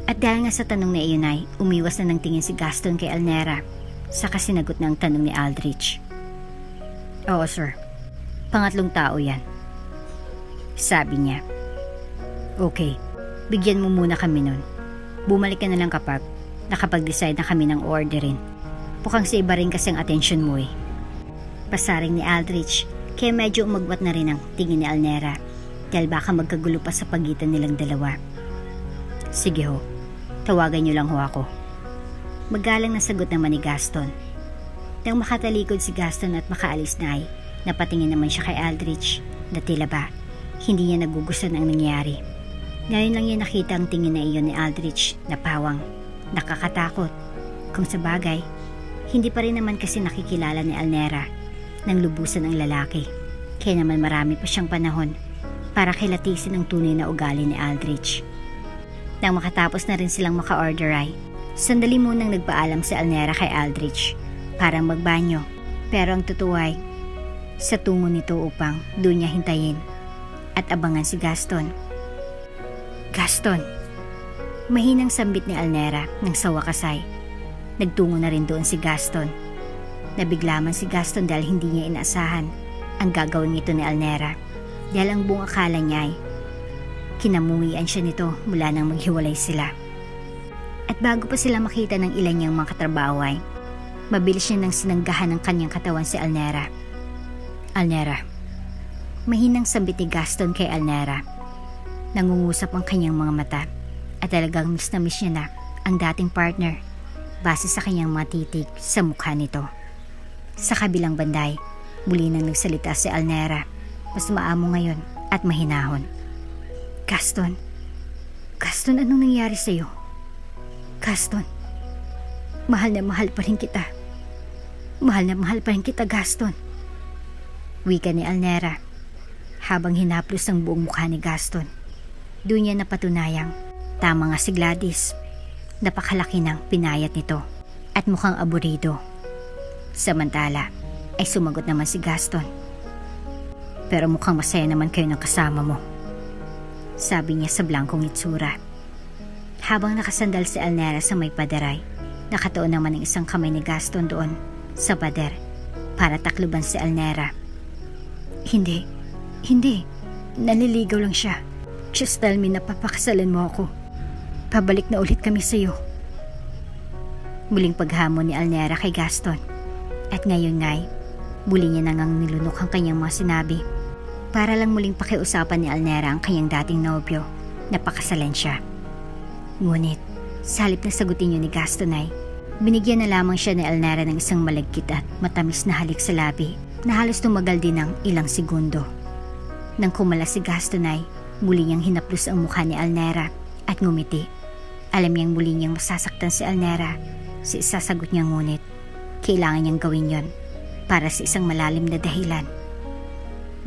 At dahil nga sa tanong na iyon ay umiwas na ng tingin si Gaston kay Alnera. Saka sinagot na ang tanong ni Aldrich. Oo sir, pangatlong tao yan. Sabi niya. Okay, bigyan mo muna kami nun. Bumalik ka na lang kapag nakapag-decide na kami ng orderin. Mukhang sa iba rin kasi ang atensyon mo eh. Pasaring ni Aldrich, kaya medyo umagwat na rin ang tingin ni Alnera dahil baka magkagulo pa sa pagitan nilang dalawa. Sige ho, tawagan niyo lang ho ako. Magalang na sagot naman ni Gaston. Nang makatalikod si Gaston at makaalis na ay napatingin naman siya kay Aldrich na tila ba hindi niya nagugustuhan ang nangyari. Ngayon lang niya nakita ang tingin na iyon ni Aldrich na pawang nakakatakot. Kung sa bagay, hindi pa rin naman kasi nakikilala ni Alnera nang lubusan ang lalaki. Kaya naman marami pa siyang panahon para kilatisin ang tunay na ugali ni Aldrich. Nang makatapos na rin silang maka-order ay sandali munang nagpaalam si Alnera kay Aldrich para magbanyo. Pero ang totoo ay sa tungo nito upang doon niya hintayin at abangan si Gaston. Gaston! Mahinang sambit ni Alnera nang sa wakas ay nagtungo na rin doon si Gaston. Nabigla man si Gaston dahil hindi niya inaasahan ang gagawin ito ni Alnera dahil ang buong akala niya ay kinamungian siya nito mula nang maghiwalay sila. At bago pa sila makita ng ilan niyang mga katrabaho ay mabilis niya nang sinanggahan ng kanyang katawan si Alnera. Alnera. Mahinang sambit ni Gaston kay Alnera. Nangungusap ang kanyang mga mata at talagang miss na miss niya na ang dating partner base sa kanyang matitig sa mukha nito. Sa kabilang banday, muli nang nagsalita si Alnera. Mas maamo ngayon at mahinahon. Gaston. Gaston, anong nangyari sa'yo? Gaston, mahal na mahal pa rin kita. Mahal na mahal pa rin kita, Gaston. Wika ni Alnera habang hinaplos ang buong mukha ni Gaston. Doon niya napatunayang tama nga si Gladys. Napakalaki ng pinayat nito at mukhang aburido. Samantala ay sumagot naman si Gaston. Pero mukhang masaya naman kayo ng kasama mo, sabi niya sa blankong itsura. Habang nakasandal si Alnera sa may padaray, nakatuon naman ang isang kamay ni Gaston doon sa pader para takluban si Alnera. Hindi, naliligaw lang siya. Just tell me na papakasalan mo ako. Pabalik na ulit kami sa'yo. Muling paghamon ni Alnera kay Gaston. At ngayon nga'y muli niya nangang nilunok ang kanyang mga sinabi para lang muling pakiusapan ni Alnera ang kanyang dating nobyo na pakasalan siya. Ngunit sa halip na sagutin niyo ni Gaston ay binigyan na lamang siya ni Alnera ng isang malagkit at matamis na halik sa labi na halos tumagal din ng ilang segundo. Nang kumalas si Gaston ay muli niyang hinaplos ang mukha ni Alnera at ngumiti. Alam niyang muli niyang masasaktan si Alnera. Sasagot niya ngunit kailangan niyang gawin yon para sa isang malalim na dahilan.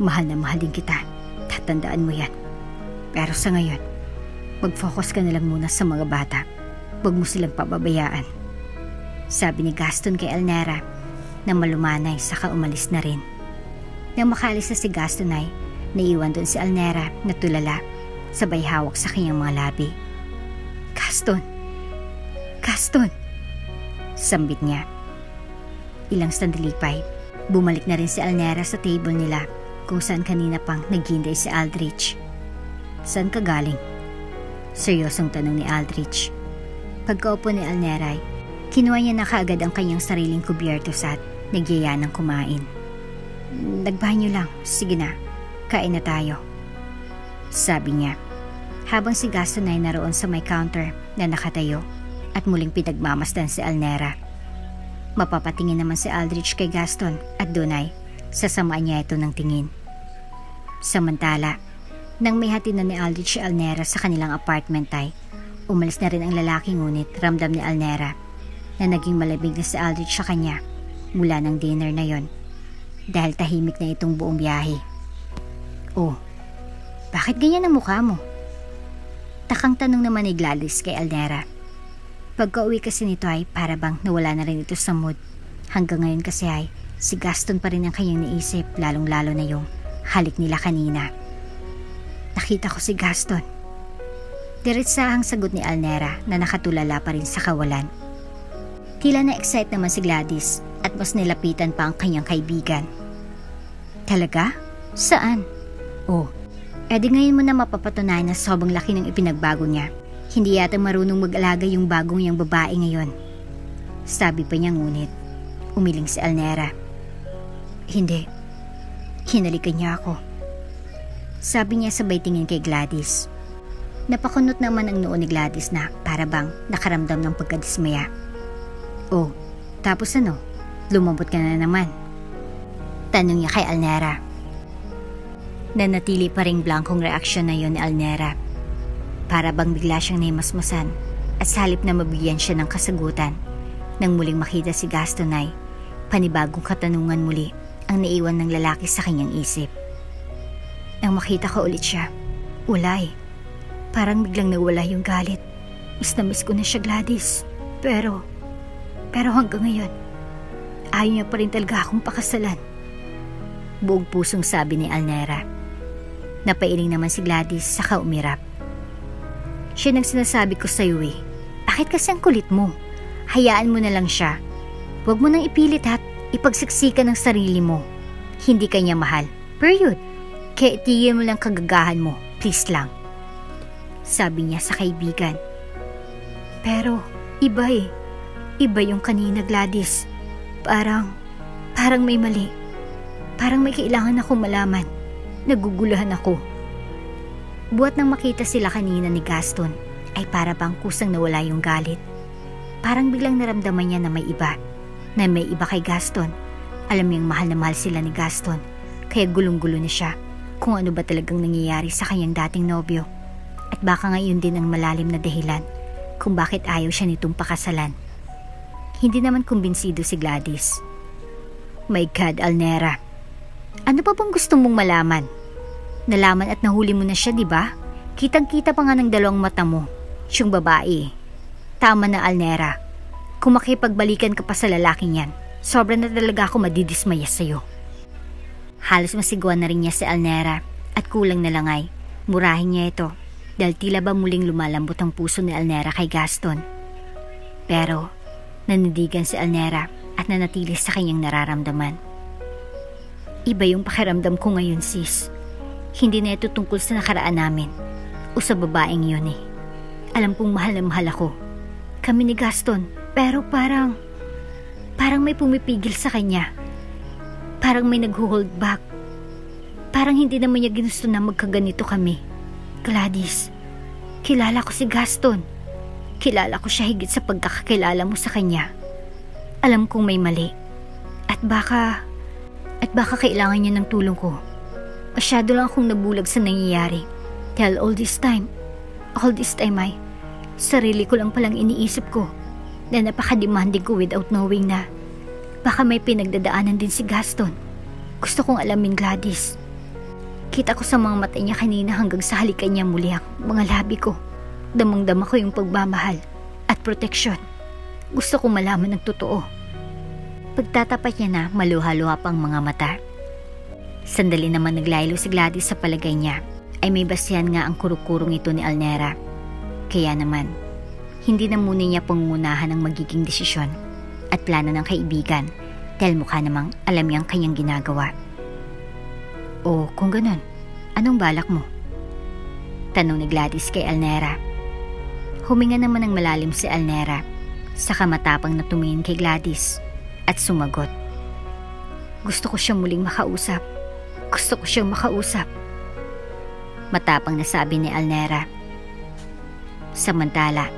Mahal na mahal din kita. Tatandaan mo yan. Pero sa ngayon, mag-focus ka na lang muna sa mga bata. Huwag mo silang pababayaan, sabi ni Gaston kay Alnera na malumanay saka umalis na rin. Nang makaalis na si Gaston ay naiwan doon si Alnera na tulala, sabay hawak sa kanyang mga labi. Gaston, sambit niya. Ilang sandali pa'y bumalik na rin si Alnera sa table nila kung saan kanina pang naghihintay si Aldrich. Saan ka galing? Seryosong tanong ni Aldrich. Pagkaupo ni Alnera ay kinuha niya na kaagad ang kanyang sariling kubyertos at nagyaya ng kumain. Nagbanyo lang, sige na, kain na tayo, sabi niya. Habang si Gaston ay naroon sa may counter na nakatayo at muling pinagmamasdan si Alnera. Mapapatingin naman si Aldrich kay Gaston at doon ay sasamaan niya ito ng tingin. Samantala, nang may hatid na ni Aldrich si Alnera sa kanilang apartment ay umalis na rin ang lalaki ngunit ramdam ni Alnera na naging malamig na si Aldrich sa kanya mula ng dinner na yon dahil tahimik na itong buong biyahe. Oh, bakit ganyan ang mukha mo? Takang tanong naman ni Gladys kay Alnera. Pagka-uwi kasi nito ay para bang nawala na rin ito sa mood. Hanggang ngayon kasi ay si Gaston pa rin ang kanyang naisip, lalong-lalo na yung halik nila kanina. Nakita ko si Gaston. Diretsahang sagot ni Alnera na nakatulala pa rin sa kawalan. Tila na-excite naman si Gladys at mas nilapitan pa ang kanyang kaibigan. Talaga? Saan? Oh, edi ngayon mo na mapapatunayan na sobrang laki ng ipinagbago niya. Hindi yata marunong mag-alaga yung bagong yang babae ngayon, sabi pa niya ngunit umiling si Alnera. Hindi, hinalikan niya ako, sabi niya sabay tingin kay Gladys. Napakunot naman ang noo ni Gladys na para bang nakaramdam ng pagkadismaya. Oh, tapos ano? Lumambot ka na naman? Tanong niya kay Alnera. Nanatili pa ring blankong reaksyon na yon ni Alnera. Para bang bigla siyang naimasmasan at sa halip na mabigyan siya ng kasagutan, nang muling makita si Gaston ay panibagong katanungan muli ang naiwan ng lalaki sa kanyang isip. Nang makita ko ulit siya, ulay. Parang biglang nawala yung galit. Miss na miss ko na siya, Gladys. Pero hanggang ngayon, ayaw niya pa rin talaga akong pakasalan, buong pusong sabi ni Alnera. Napailing naman si Gladys saka umirap. Siya nang sinasabi ko sa'yo eh. Bakit kasi ang kulit mo? Hayaan mo na lang siya. Huwag mo nang ipilit at ipagsiksikan ng sarili mo. Hindi ka niya mahal. Period. Kaya itigil mo lang kagagahan mo. Please lang, sabi niya sa kaibigan. Pero iba eh. Iba yung kanina, Gladys. Parang may mali. Parang may kailangan akong malaman. Naguguluhan ako. Buhat nang makita sila kanina ni Gaston ay para bang kusang nawala yung galit. Parang biglang naramdaman niya na may iba kay Gaston. Alam niyang mahal na mahal sila ni Gaston, kaya gulong-gulo na siya kung ano ba talagang nangyayari sa kanyang dating nobyo. At baka ngayon din ang malalim na dahilan kung bakit ayaw siya nitong pakasalan. Hindi naman kumbinsido si Gladys. My God, Alnera, ano pa bang gusto mong malaman? Nalaman at nahuli mo na siya, di ba? Kitang-kita pa nga ng dalawang mata mo. Siyang babae. Tama na, Alnera. Kung makipagbalikan ka pa sa lalaking yan, sobra na talaga ako madidismaya sa'yo. Halos masiguan na rin niya si Alnera at kulang na lang ay murahin niya ito dahil tila ba muling lumalambot ang puso ni Alnera kay Gaston. Pero nanindigan si Alnera at nanatili sa kanyang nararamdaman. Iba yung pakiramdam ko ngayon, sis. Hindi na ito tungkol sa nakaraan namin o sa babaeng yun eh. Alam kong mahal na mahal ako. Kami ni Gaston, pero parang may pumipigil sa kanya. Parang may nag-hold back. Parang hindi naman niya ginusto na magkaganito kami. Gladys, kilala ko si Gaston. Kilala ko siya higit sa pagkakakilala mo sa kanya. Alam kong may mali. At baka kailangan niya ng tulong ko. Masyado lang akong nabulag sa nangyayari. Dahil all this time ay sarili ko lang palang iniisip ko na napaka-demanding ko without knowing na baka may pinagdadaanan din si Gaston. Gusto kong alamin, Gladys. Kita ko sa mga mata niya kanina hanggang sa halikan niya muli ang mga labi ko. Damang-dama ko yung pagmamahal at proteksyon. Gusto kong malaman ng totoo. Pagtatapat niya na, maluha-luha pang mga mata. Sandali naman naglaylo si Gladys sa palagay niya ay may basihan nga ang kurukurong ito ni Alnera. Kaya naman, hindi na muna niya pangunahan ang magiging desisyon at plano ng kaibigan dahil mukha namang alam niyang kanyang ginagawa. O kung ganun, anong balak mo? Tanong ni Gladys kay Alnera. Huminga naman ng malalim si Alnera, saka matapang na tumingin kay Gladys at sumagot. Gusto ko siyang muling makausap. Gusto ko siyang makausap. Matapang na sabi ni Alnera. Samantala,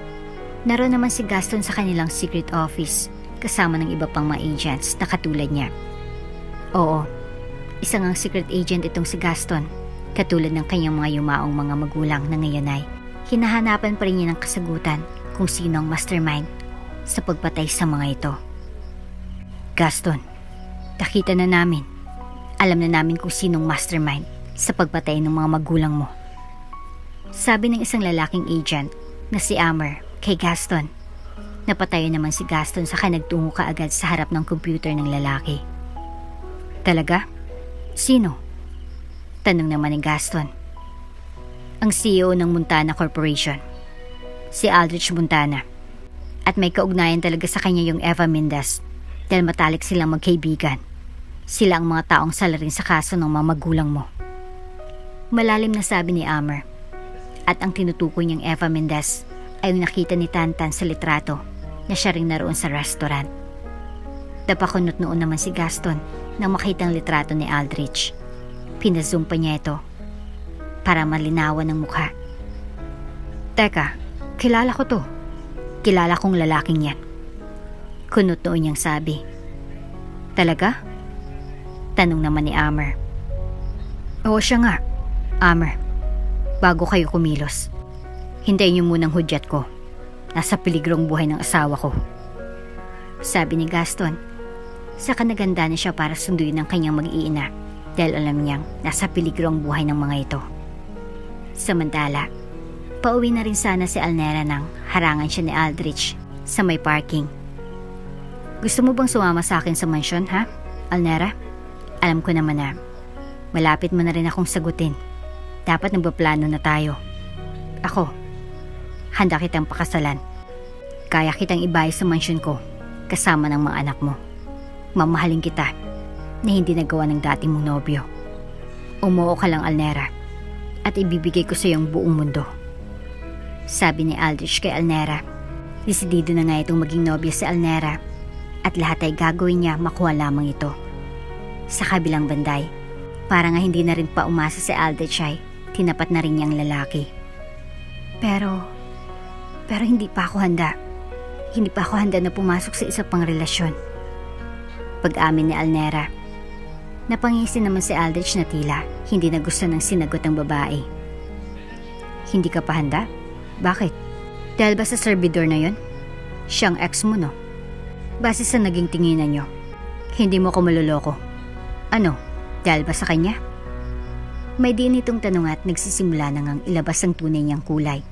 naroon naman si Gaston sa kanilang secret office kasama ng iba pang mga agents na katulad niya. Oo, isang ang secret agent itong si Gaston, katulad ng kanyang mga yumaong mga magulang na ngayon ay hinahanapan pa rin niya ng kasagutan kung sino ang mastermind sa pagpatay sa mga ito. Gaston, nakita na namin. Alam na namin kung sinong mastermind sa pagpatay ng mga magulang mo. Sabi ng isang lalaking agent na si Amer kay Gaston. Napatayo naman si Gaston saka nagtungo kaagad sa harap ng computer ng lalaki. Talaga? Sino? Tanong naman ni Gaston. Ang CEO ng Montana Corporation, si Aldrich Montana. At may kaugnayan talaga sa kanya yung Eva Mendez dahil matalik silang magkaibigan. Sila ang mga taong salarin sa kaso ng mga magulang mo. Malalim na sabi ni Amer. At ang tinutukoy niyang Eva Mendez ay nakita ni Tantan sa litrato na siya ring naroon sa restaurant. Napakunot noon naman si Gaston nang makita ang litrato ni Aldrich. Pinazoom pa niya ito para malinawan ang mukha. Teka, kilala ko to. Kilala kong lalaking yan. Kunot noon niyang sabi. Talaga? Tanong naman ni Amer. Oo, siya nga. Amer, bago kayo kumilos, hintayin niyo munang hudyat ko. Nasa peligrong buhay ng asawa ko. Sabi ni Gaston. Saka naganda na siya para sunduin ang kanyang mag-iina dahil alam niyang nasa peligro ang buhay ng mga ito. Samantala, pauwi na rin sana si Alnera nang harangan siya ni Aldrich sa may parking. Gusto mo bang sumama sa akin sa mansyon, ha, Alnera? Alam ko naman na malapit mo na rin akong sagutin. Dapat nagpaplano na tayo. Ako, handa kitang pakasalan. Kaya kitang ibayad sa mansyon ko kasama ng mga anak mo. Mamahalin kita na hindi nagawa ng dati mong nobyo. Umuo ka lang, Alnera, at ibibigay ko sa iyong buong mundo. Sabi ni Aldrich kay Alnera. Desidido na nga itong maging nobya si Alnera at lahat ay gagawin niya makuha lamang ito. Sa kabilang banday, para nga hindi na rin pa umasa si Aldrich ay tinapat na rin niyang lalaki. Pero hindi pa ako handa. Hindi pa ako handa na pumasok sa isa pang relasyon. Pag-amin ni Alnera. Napangisi naman si Aldrich na tila hindi na gusto ng sinagot ng babae. Hindi ka pa handa? Bakit? Dahil ba sa servidor na yon? Siyang ex mo, no? Base sa naging tinginan nyo, hindi mo ko maluloko. Ano? Dahil ba sa kanya? May diin itong tanong at nagsisimula na ngang ilabas ang tunay niyang kulay.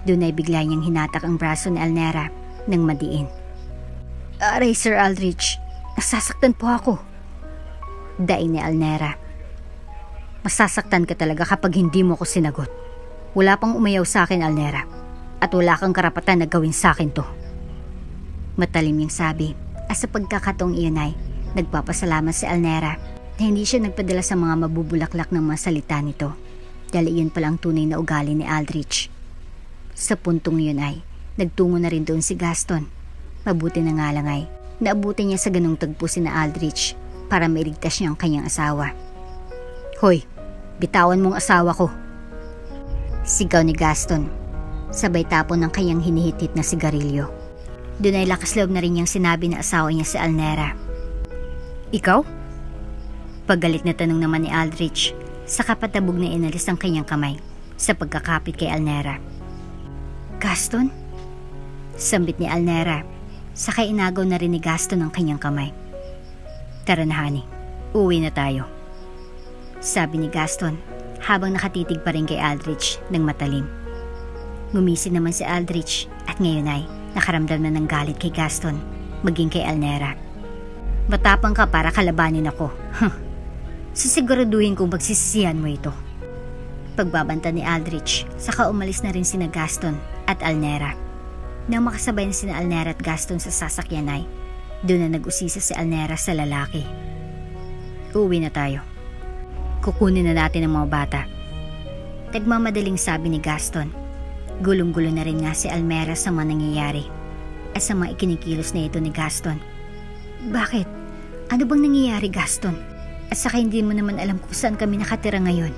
Doon ay bigla niyang hinatak ang braso ni Alnera nang madiin. Aray, Sir Aldrich, nasasaktan po ako. Daing ni Alnera. Masasaktan ka talaga kapag hindi mo ko sinagot. Wala pang umayaw sa akin, Alnera. At wala kang karapatan na gawin sa akin to. Matalim yung sabi. At sa pagkakataong iyon ay nagpapasalamat si Alnera na hindi siya nagpadala sa mga mabubulaklak ng mga salita nito. Dahil iyon palang tunay na ugali ni Aldrich. Sa puntong iyon ay nagtungo na rin doon si Gaston. Mabuti na nga lang ay naabuti niya sa ganung tagpo si na Aldrich para mailigtas niya ang kanyang asawa. Hoy, bitawan mong asawa ko. Sigaw ni Gaston, sabay tapon ng kanyang hinihitit na sigarilyo. Doon ay lakas loob na rin niyang sinabi na asawa niya si Alnera. Ikaw? Paggalit na tanong naman ni Aldrich, saka patabog na inalis ang kanyang kamay sa pagkakapit kay Alnera. Gaston? Sambit ni Alnera, saka inagaw na rin ni Gaston ang kanyang kamay. Tara na, honey, uwi na tayo. Sabi ni Gaston habang nakatitig pa rin kay Aldrich ng matalim. Gumising naman si Aldrich at ngayon ay nakaramdam na ng galit kay Gaston maging kay Alnera. Matapang ka para kalabanin ako. Sisiguraduhin kong magsisisihan mo ito. Pagbabanta ni Aldrich, saka umalis na rin sina Gaston at Alnera. Nang makasabay na sina Alnera at Gaston sa sasakyan ay doon na nag-usisa si Alnera sa lalaki. Uwi na tayo. Kukunin na natin ang mga bata. Nagmamadaling sabi ni Gaston. Gulong-gulo na rin nga si Alnera sa mga nangyayari at sa mga ikinikilos na ito ni Gaston. Bakit? Ano bang nangyayari, Gaston? At saka hindi mo naman alam kung saan kami nakatira ngayon.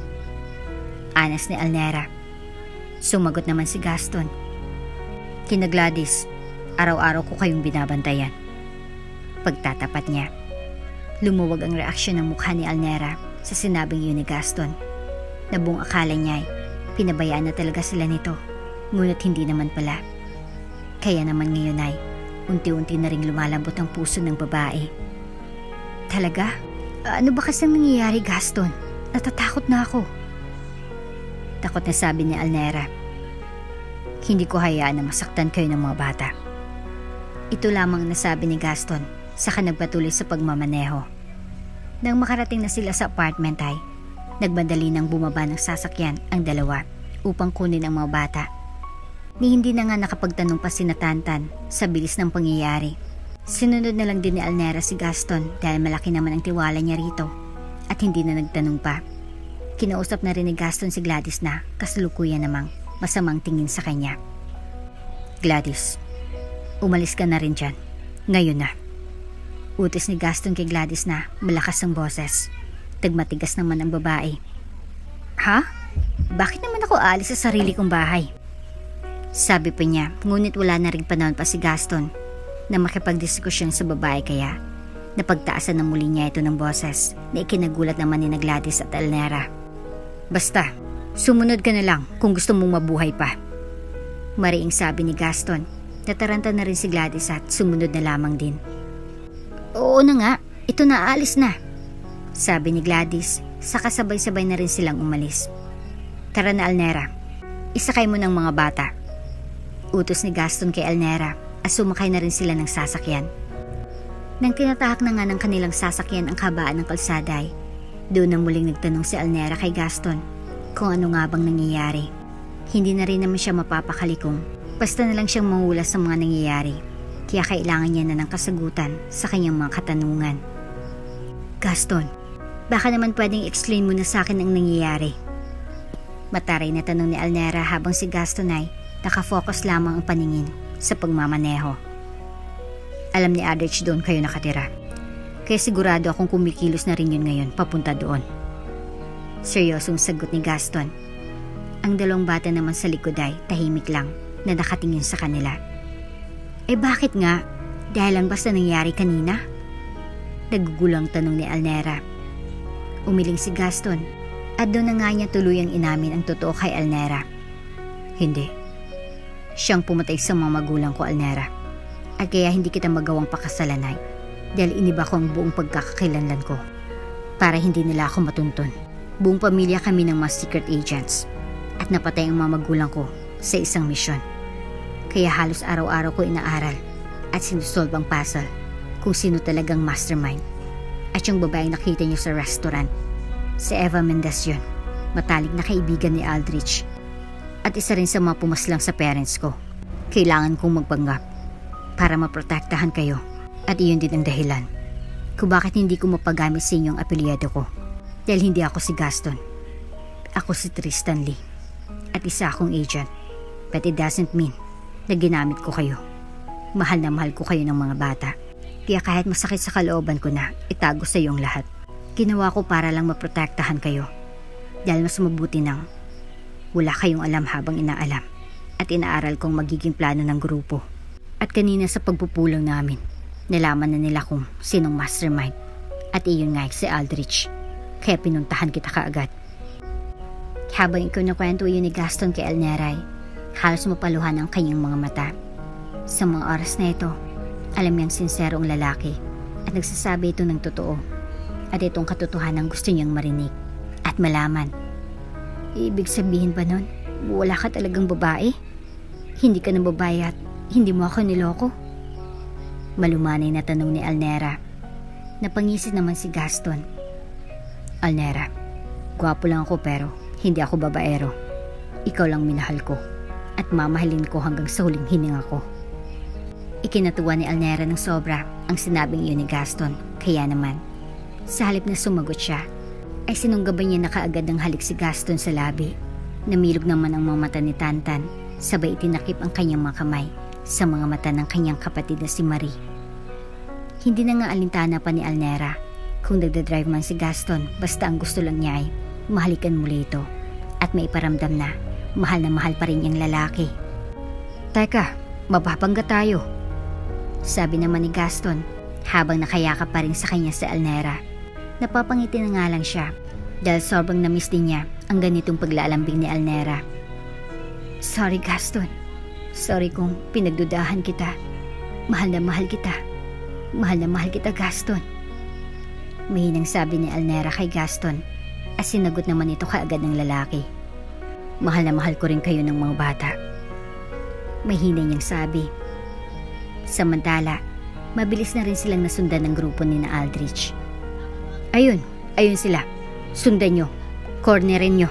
Anas ni Alnera. Sumagot naman si Gaston. Kina Gladys, araw-araw ko kayong binabantayan. Pagtatapat niya. Lumuwag ang reaksyon ng mukha ni Alnera sa sinabing yun ni Gaston. Na buong akala niya ay pinabayaan na talaga sila nito, ngunit hindi naman pala. Kaya naman ngayon ay unti-unti na ring lumalambot ang puso ng babae. Talaga? Ano ba kasing nangyayari, Gaston? Natatakot na ako. Takot na sabi ni Alnera. Hindi ko hayaan na masaktan kayo ng mga bata. Ito lamang nasabi ni Gaston, saka nagpatuloy sa pagmamaneho. Nang makarating na sila sa apartment ay nagbandali nang bumaba ng sasakyan ang dalawa upang kunin ang mga bata. Ni hindi na nga nakapagtanong pa si Tantan sa bilis ng pangyayari. Sinunod na lang din ni Alnera si Gaston dahil malaki naman ang tiwala niya rito at hindi na nagtanong pa. Kinausap na rin ni Gaston si Gladys na kasalukuyan namang masamang tingin sa kanya. Gladys, umalis ka na rin dyan. Ngayon na. Utos ni Gaston kay Gladys na malakas ang boses. Tagmatigas naman ang babae. Ha? Bakit naman ako aalis sa sarili kong bahay? Sabi pa niya, ngunit wala na rin panahon pa si Gaston na makipagdiskusyon sa babae kaya napagtaasan na muli niya ito ng boses na ikinagulat naman ni Gladys at Alnera. Basta, sumunod ka na lang kung gusto mong mabuhay pa. Mariing sabi ni Gaston. Nataranta na rin si Gladys at sumunod na lamang din. Oo na nga, ito na, aalis na. Sabi ni Gladys, saka sabay-sabay na rin silang umalis. Tara na, Alnera, isakay mo ng mga bata. Utos ni Gaston kay Alnera at sumakay na rin sila ng sasakyan. Nang tinatahak na nga ng kanilang sasakyan ang kabaan ng kalsada ay doon na muling nagtanong si Alnera kay Gaston kung ano nga bang nangyayari. Hindi na rin naman siya mapapakali kung basta na lang siyang mangula sa mga nangyayari. Kaya kailangan niya na ng kasagutan sa kanyang mga katanungan. Gaston, baka naman pwedeng explain mo na sa akin ang nangyayari. Mataray na tanong ni Alnera habang si Gaston ay nakafocus lamang ang paningin sa pagmamaneho. Alam ni Aldrich doon kayo nakatira. Kaya sigurado akong kumikilos na rin yun ngayon papunta doon. Seryosong sagot ni Gaston. Ang dalawang bata naman sa likod ay tahimik lang na nakatingin sa kanila. Eh bakit nga? Dahil lang basta nangyari kanina? Nagugulang tanong ni Alnera. Umiling si Gaston at doon na nga niya tuluyang inamin ang totoo kay Alnera. Hindi. Siyang pumatay sa mga magulang ko, Alnera. At kaya hindi kita magawang pakasalan dahil iniba ko ang buong pagkakakilanlan ko para hindi nila ako matuntun. Buong pamilya kami ng mga secret agents at napatay ang mga magulang ko sa isang misyon. Kaya halos araw-araw ko inaaral at sinusolve ang puzzle kung sino talagang mastermind. At yung babaeng nakita niyo sa restaurant, si Eva Mendez yun, matalik na kaibigan ni Aldrich. At isa rin sa mga pumaslang sa parents ko. Kailangan kong magpanggap para maprotektahan kayo. At iyon din ang dahilan kung bakit hindi ko mapagamit sa inyong apelyido ko. Dahil hindi ako si Gaston. Ako si Tristan Lee. At isa akong agent. But it doesn't mean na ginamit ko kayo. Mahal na mahal ko kayo ng mga bata. Kaya kahit masakit sa kalooban ko na itago sa iyong lahat, ginawa ko para lang maprotektahan kayo. Dahil mas mabuti nang wala kayong alam habang inaalam at inaaral kong magiging plano ng grupo. At kanina sa pagpupulong namin, nalaman na nila kung sinong mastermind. At iyon nga si Aldrich. Kaya pinuntahan kita kaagad. Habang ikaw nakwento yun ni Gaston kay Elnera, halos mapaluhan ang kanyang mga mata. Sa mga oras na ito, alam niyang sincero ang lalaki at nagsasabi ito ng totoo. At itong katotohanan gusto niyang marinig at malaman. Ibig sabihin ba nun, wala ka talagang babae? Hindi ka ng babae at hindi mo ako niloko? Malumanay na tanong ni Elnera. Napangisip naman si Gaston. Elnera, gwapo lang ako pero hindi ako babaero. Ikaw lang minahal ko at mamahalin ko hanggang sa huling hininga ko. Ikinatuwa ni Elnera ng sobra ang sinabing iyon ni Gaston. Kaya naman, sa halip na sumagot siya, ay sinunggaban niya na kaagad ng halik si Gaston sa labi. Namilog naman ang mga mata ni Tantan, sabay itinakip ang kanyang mga kamay sa mga mata ng kanyang kapatid na si Marie. Hindi na nga alintana pa ni Elnera kung nagdadrive man si Gaston, basta ang gusto lang niya ay mahalikan muli ito at maiparamdam na mahal pa rin niyang lalaki. Teka, mababangga tayo, sabi naman ni Gaston habang nakayakap pa rin sa kanya si Elnera. Napapangiti na nga lang siya dahil sobrang namiss din niya ang ganitong paglalambing ni Elnera. Sorry Gaston, sorry kung pinagdudahan kita. Mahal na mahal kita. Mahal na mahal kita Gaston. Mahinang sabi ni Elnera kay Gaston at sinagot naman ito kaagad ng lalaki. Mahal na mahal ko rin kayo ng mga bata. Mahina niyang sabi. Samantala, mabilis na rin silang nasundan ng grupo ni na Aldrich. Ayun sila. Sundan nyo. Cornerin nyo.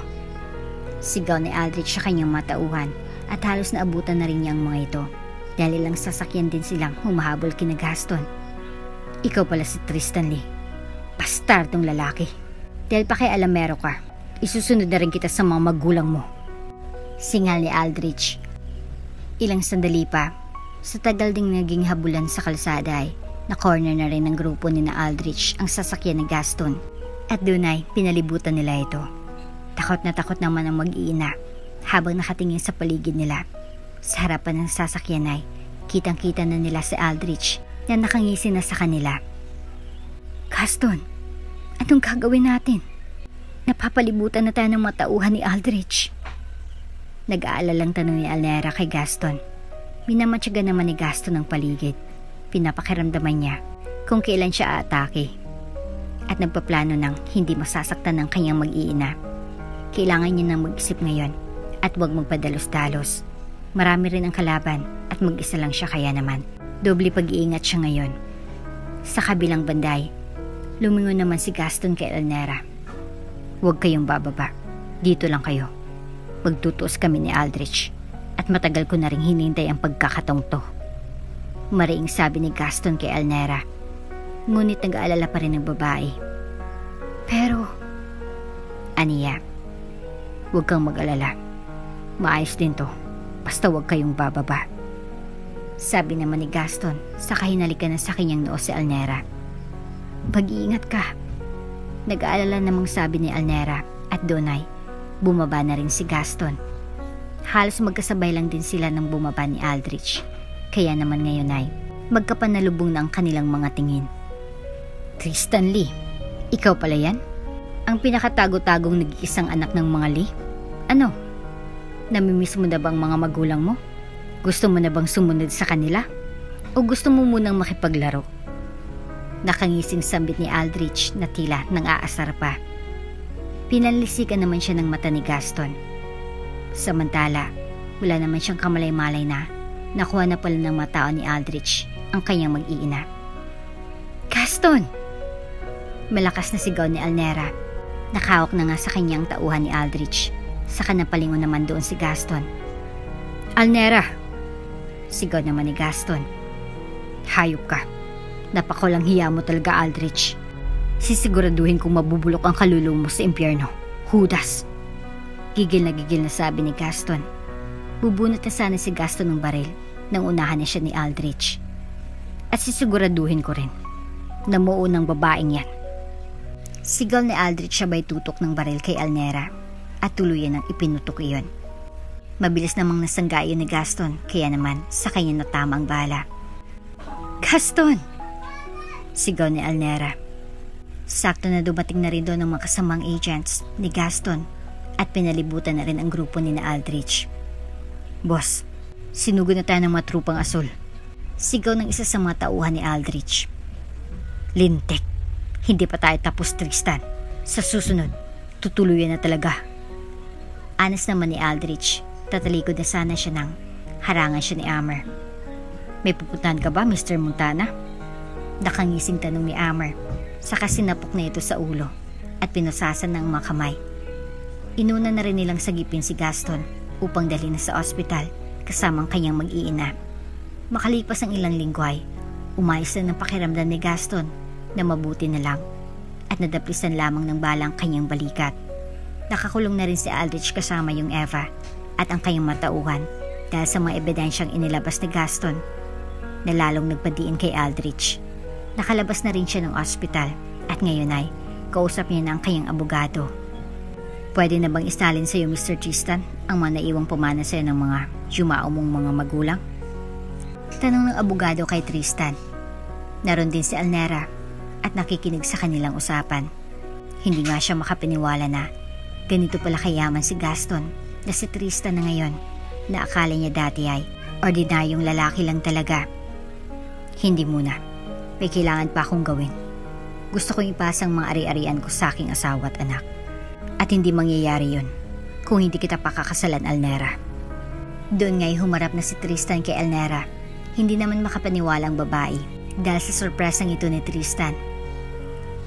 Sigaw ni Aldrich sa kanyang matauhan at halos naabutan na rin niya ang mga ito dahil ilang sasakyan din silang humahabol kina Gaston. Ikaw pala si Tristan Lee. Bastardong lalaki. Dahil pakialamero ka, isusunod na rin kita sa mga magulang mo. Singal ni Aldrich. Ilang sandali pa, sa tagal ding naging habulan sa kalsada ay na-corner na rin ng grupo ni na Aldrich ang sasakyan ni Gaston. At doon ay pinalibutan nila ito. Takot na takot naman ang mag-iina habang nakatingin sa paligid nila. Sa harapan ng sasakyan ay kitang-kita na nila si Aldrich na nakangisi na sa kanila. Gaston, anong gagawin natin? Napapalibutan na tayo ng matauhan ni Aldrich. Nag-aalalang tanong ni Elnera kay Gaston. Minamatyaga naman ni Gaston ang paligid. Pinapakiramdaman niya kung kailan siya aatake. At nagpaplano ng hindi masasaktan ng kanyang mag-iina. Kailangan niya nang mag-isip ngayon at huwag magpadalos-dalos. Marami rin ang kalaban at mag-isa lang siya kaya naman. Doble pag-iingat siya ngayon. Sa kabilang banday, lumingon naman si Gaston kay Elnera. Huwag kayong bababa. Dito lang kayo. Magtutuos kami ni Aldrich at matagal ko na rin hinintay ang pagkakataong to. Mariing sabi ni Gaston kay Elnera. Ngunit nag-aalala pa rin ng babae. Pero, Aniya, huwag kang mag-alala. Maayos din to. Basta huwag kayong bababa. Sabi naman ni Gaston sa kahinalikan na sa kanyang noo si Elnera. Mag-iingat ka. Nag-aalala namang sabi ni Elnera at doon ay bumaba na rin si Gaston. Halos magkasabay lang din sila nang bumaba ni Aldrich. Kaya naman ngayon ay magkapanalubong na ang kanilang mga tingin. Tristan Lee, ikaw pala yan? Ang pinakatago-tagong nag-iisang anak ng mga Lee? Ano? Namimiss mo na bang mga magulang mo? Gusto mo na bang sumunod sa kanila? O gusto mo munang makipaglaro? Nakangising sambit ni Aldrich na tila nang aasar pa. Pinanlisikan naman siya ng mata ni Gaston. Samantala, wala naman siyang kamalay-malay na nakuha na pala ng matao ni Aldrich ang kanyang mag-iina. Gaston! Malakas na sigaw ni Alnera. Nakahawak na nga sa kanyang tauhan ni Aldrich. Saka napalingon naman doon si Gaston. Alnera! Sigaw naman ni Gaston. Hayop ka. Napakulang hiya mo talaga, Aldrich. Sisiguraduhin kong mabubulok ang kaluluwa mo sa impyerno. Judas! Gigil na sabi ni Gaston. Bubunot na sana si Gaston ng baril nang unahan na siya ni Aldrich. At sisiguraduhin ko rin na muunang babaeng yan. Sigaw ni Aldrich sabay tutok ng baril kay Alnera at tuluyan ang ipinutok iyon. Mabilis namang nasangga iyon ni Gaston, kaya naman sa kanya natama ang bala. Gaston! Sigaw ni Alnera. Sakto na dumating na rin doon ang mga kasamang agents ni Gaston at pinalibutan na rin ang grupo ni na Aldrich. Boss, sinugod na tayo ng mga trupang asul. Sigaw ng isa sa mga tauhan ni Aldrich. Lintik, hindi pa tayo tapos, Tristan. Sa susunod, tutuluyan na talaga. Anas naman ni Aldrich, tatalikod na sana siya nang harangan siya ni Amer. May pupuntahan ka ba, Mr. Montana? Nakangising tanong ni Amer, saka sinapok na ito sa ulo at pinusasan ng mga kamay. Inuna na rin nilang sagipin si Gaston upang dalhin na sa ospital kasamang kanyang mag-iina. Makalipas ang ilang linggo ay umayos na ng pakiramdam ni Gaston na mabuti na lang at nadaplisan lamang ng balang kanyang balikat. Nakakulong na rin si Aldrich kasama yung Eva at ang kanyang matauhan dahil sa mga ebidensyang inilabas ni Gaston na lalong nagpadiin kay Aldrich. Nakalabas na rin siya ng ospital at ngayon ay kausap niya na ang kanyang abogado. Pwede na bang isalin sa iyo, Mr. Tristan, ang mga naiwang pamana sa iyo ng mga yumao mong mga magulang? Tanong ng abogado kay Tristan. Naroon din si Alnera at nakikinig sa kanilang usapan. Hindi nga siya makapaniwala na ganito pala kayaman si Gaston na si Tristan na ngayon na akala niya dati ay ordinaryong lalaki lang talaga. Hindi muna. May kailangan pa akong gawin. Gusto kong ipasang mga ari-arian ko sa aking asawa at anak. At hindi mangyayari yun kung hindi kita pakakasalan, Alnera. Doon nga'y humarap na si Tristan kay Alnera. Hindi naman makapaniwala ang babae dahil sa sorpresang ito ni Tristan.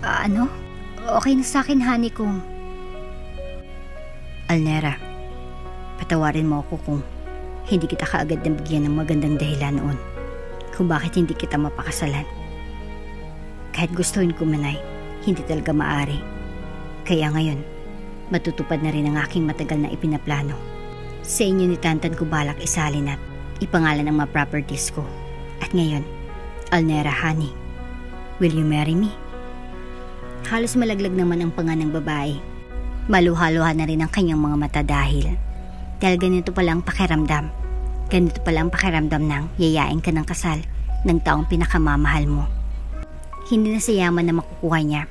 Ano? Okay na sa akin, honey, kung... Alnera, patawarin mo ako kung hindi kita kaagad nabigyan ng magandang dahilan noon kung bakit hindi kita mapakasalan. Kahit gustuhin ko man ay hindi talaga maaari. Kaya ngayon, matutupad na rin ang aking matagal na ipinaplano. Sa inyo ni Tantan ko balak isalin at ipangalan ang mga properties ko. At ngayon, Alnera, honey, will you marry me? Halos malaglag naman ang panga ng babae. Maluha-luha na rin ang kanyang mga mata dahil ganito pala ang pakiramdam. Ganito pala ang pakiramdam ng yayain ka ng kasal ng taong pinakamamahal mo. Hindi na sa yaman na makukuha niya,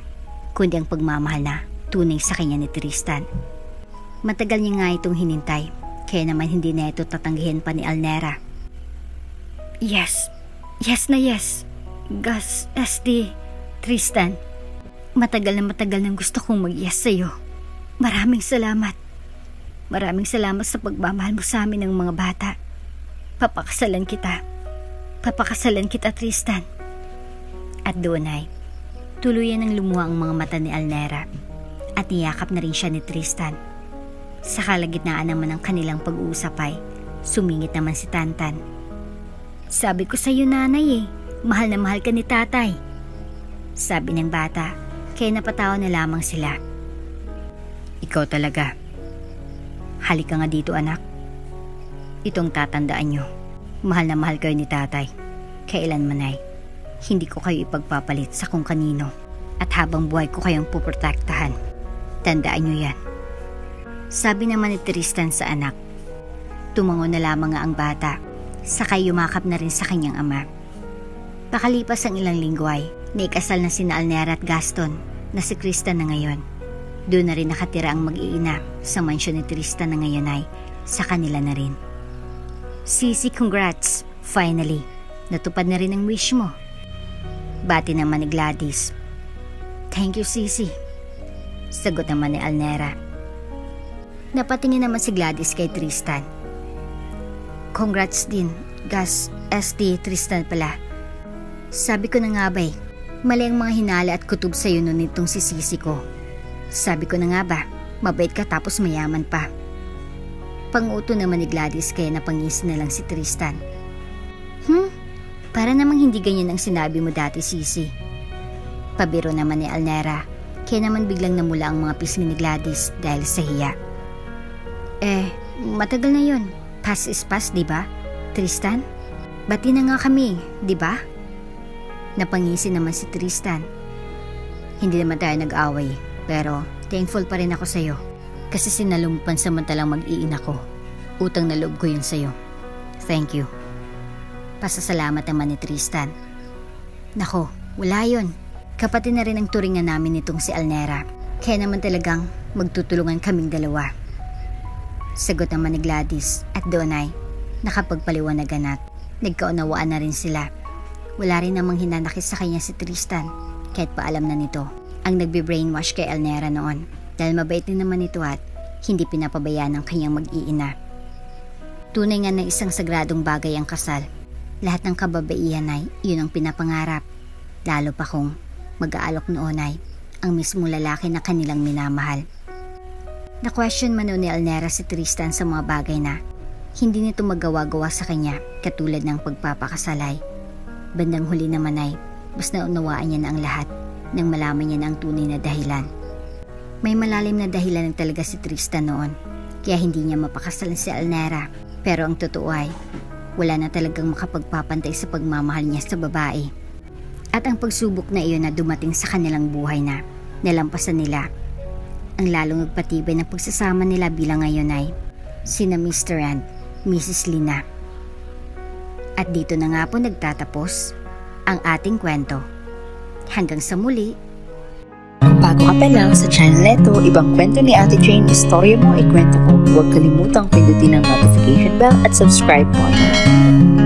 kundi ang pagmamahal na tunay sa kanya ni Tristan. Matagal niya nga itong hinintay, kaya naman hindi na ito tatanggihin pa ni Alnera. Yes. Yes na yes. Gus, SD, Tristan. Matagal nang gusto kong mag-yes sa'yo. Maraming salamat. Maraming salamat sa pagmamahal mo sa amin ng mga bata. Papakasalan kita. Papakasalan kita, Tristan. At doon ay tuluyan ng lumuha ang mga mata ni Alnera at niyakap na rin siya ni Tristan. Sa kalagitnaan naman ng kanilang pag-uusap ay sumingit naman si Tantan. Sabi ko sa'yo, nanay, mahal na mahal ka ni tatay. Sabi ng bata, kaya napatawa na lamang sila. Ikaw talaga. Halika nga dito, anak. Itong tatandaan nyo, mahal na mahal kayo ni tatay. Kailanman ay hindi ko kayo ipagpapalit sa kung kanino at habang buhay ko kayong puprotektahan. Tandaan nyo yan. Sabi naman ni Tristan sa anak. Tumango na lamang nga ang bata, sakay yumakap na rin sa kanyang ama. Pakalipas ang ilang linggo ay naikasal na sina Alnera at Gaston na si Tristan na ngayon. Doon na rin nakatira ang mag-iina sa mansyon ni Tristan na ngayon ay sa kanila na rin. Sisi, congrats! Finally, natupad na rin ang wish mo. Bati naman ni Gladys. Thank you, Sisi. Sagot naman ni Alnera. Napatingin naman si Gladys kay Tristan. Congrats din, Gus, SD Tristan pala. Sabi ko na nga ba mali ang mga hinala at kutob sa'yo nun itong si Sisi ko. Sabi ko na nga ba, mabait ka tapos mayaman pa. Panguto naman ni Gladys kaya napangisi na lang si Tristan. Para namang hindi ganyan ang sinabi mo dati, Sisi. Pabiro naman ni Alnera, kaya naman biglang namula ang mga pisngi ni Gladys dahil sa hiya. Matagal na yun. Past is past, diba? Tristan? Bati na nga kami, diba? Napangisi naman si Tristan. Hindi naman tayo nag-away, pero thankful pa rin ako sa'yo. Kasi sinalumpan samantalang mag-iina ko. Utang na loob ko yun sa'yo. Thank you. Pasasalamat naman ni Tristan. Nako, wala yun. Kapatid na rin ang turingan namin nitong si Alnera. Kaya naman talagang magtutulungan kaming dalawa. Sagot naman ni Gladys at doon ay nakapagpaliwanagan at nagkaunawaan na rin sila. Wala rin namang hinanakit sa kanya si Tristan kahit paalam na nito ang nagbe-brainwash kay Alnera noon dahil mabait din naman ito at hindi pinapabayaan ng kanyang mag-iina. Tunay nga na isang sagradong bagay ang kasal. Lahat ng kababaihan ay yun ang pinapangarap, lalo pa kung mag-aalok noon ay ang mismong lalaki na kanilang minamahal. Na-question man noon ni Alnera si Tristan sa mga bagay na hindi nito magawa-gawa sa kanya katulad ng pagpapakasalay. Bandang huli naman ay mas naunawaan niya na ang lahat nang malaman niya na ang tunay na dahilan. May malalim na dahilan ng talaga si Tristan noon kaya hindi niya mapakasalan si Alnera, pero ang totoo ay wala na talagang makapagpapantay sa pagmamahal niya sa babae. At ang pagsubok na iyon na dumating sa kanilang buhay na nalampasan nila ang lalong nagpatibay ng pagsasama nila bilang ngayon ay sina Mr. and Mrs. Lina. At dito na nga po nagtatapos ang ating kwento. Hanggang sa muli. Kung bago ka pa lang sa channel neto, ibang kwento ni Ate Jane, istorya mo, ikwento ko. Huwag kalimutang pindutin ang notification bell at subscribe button.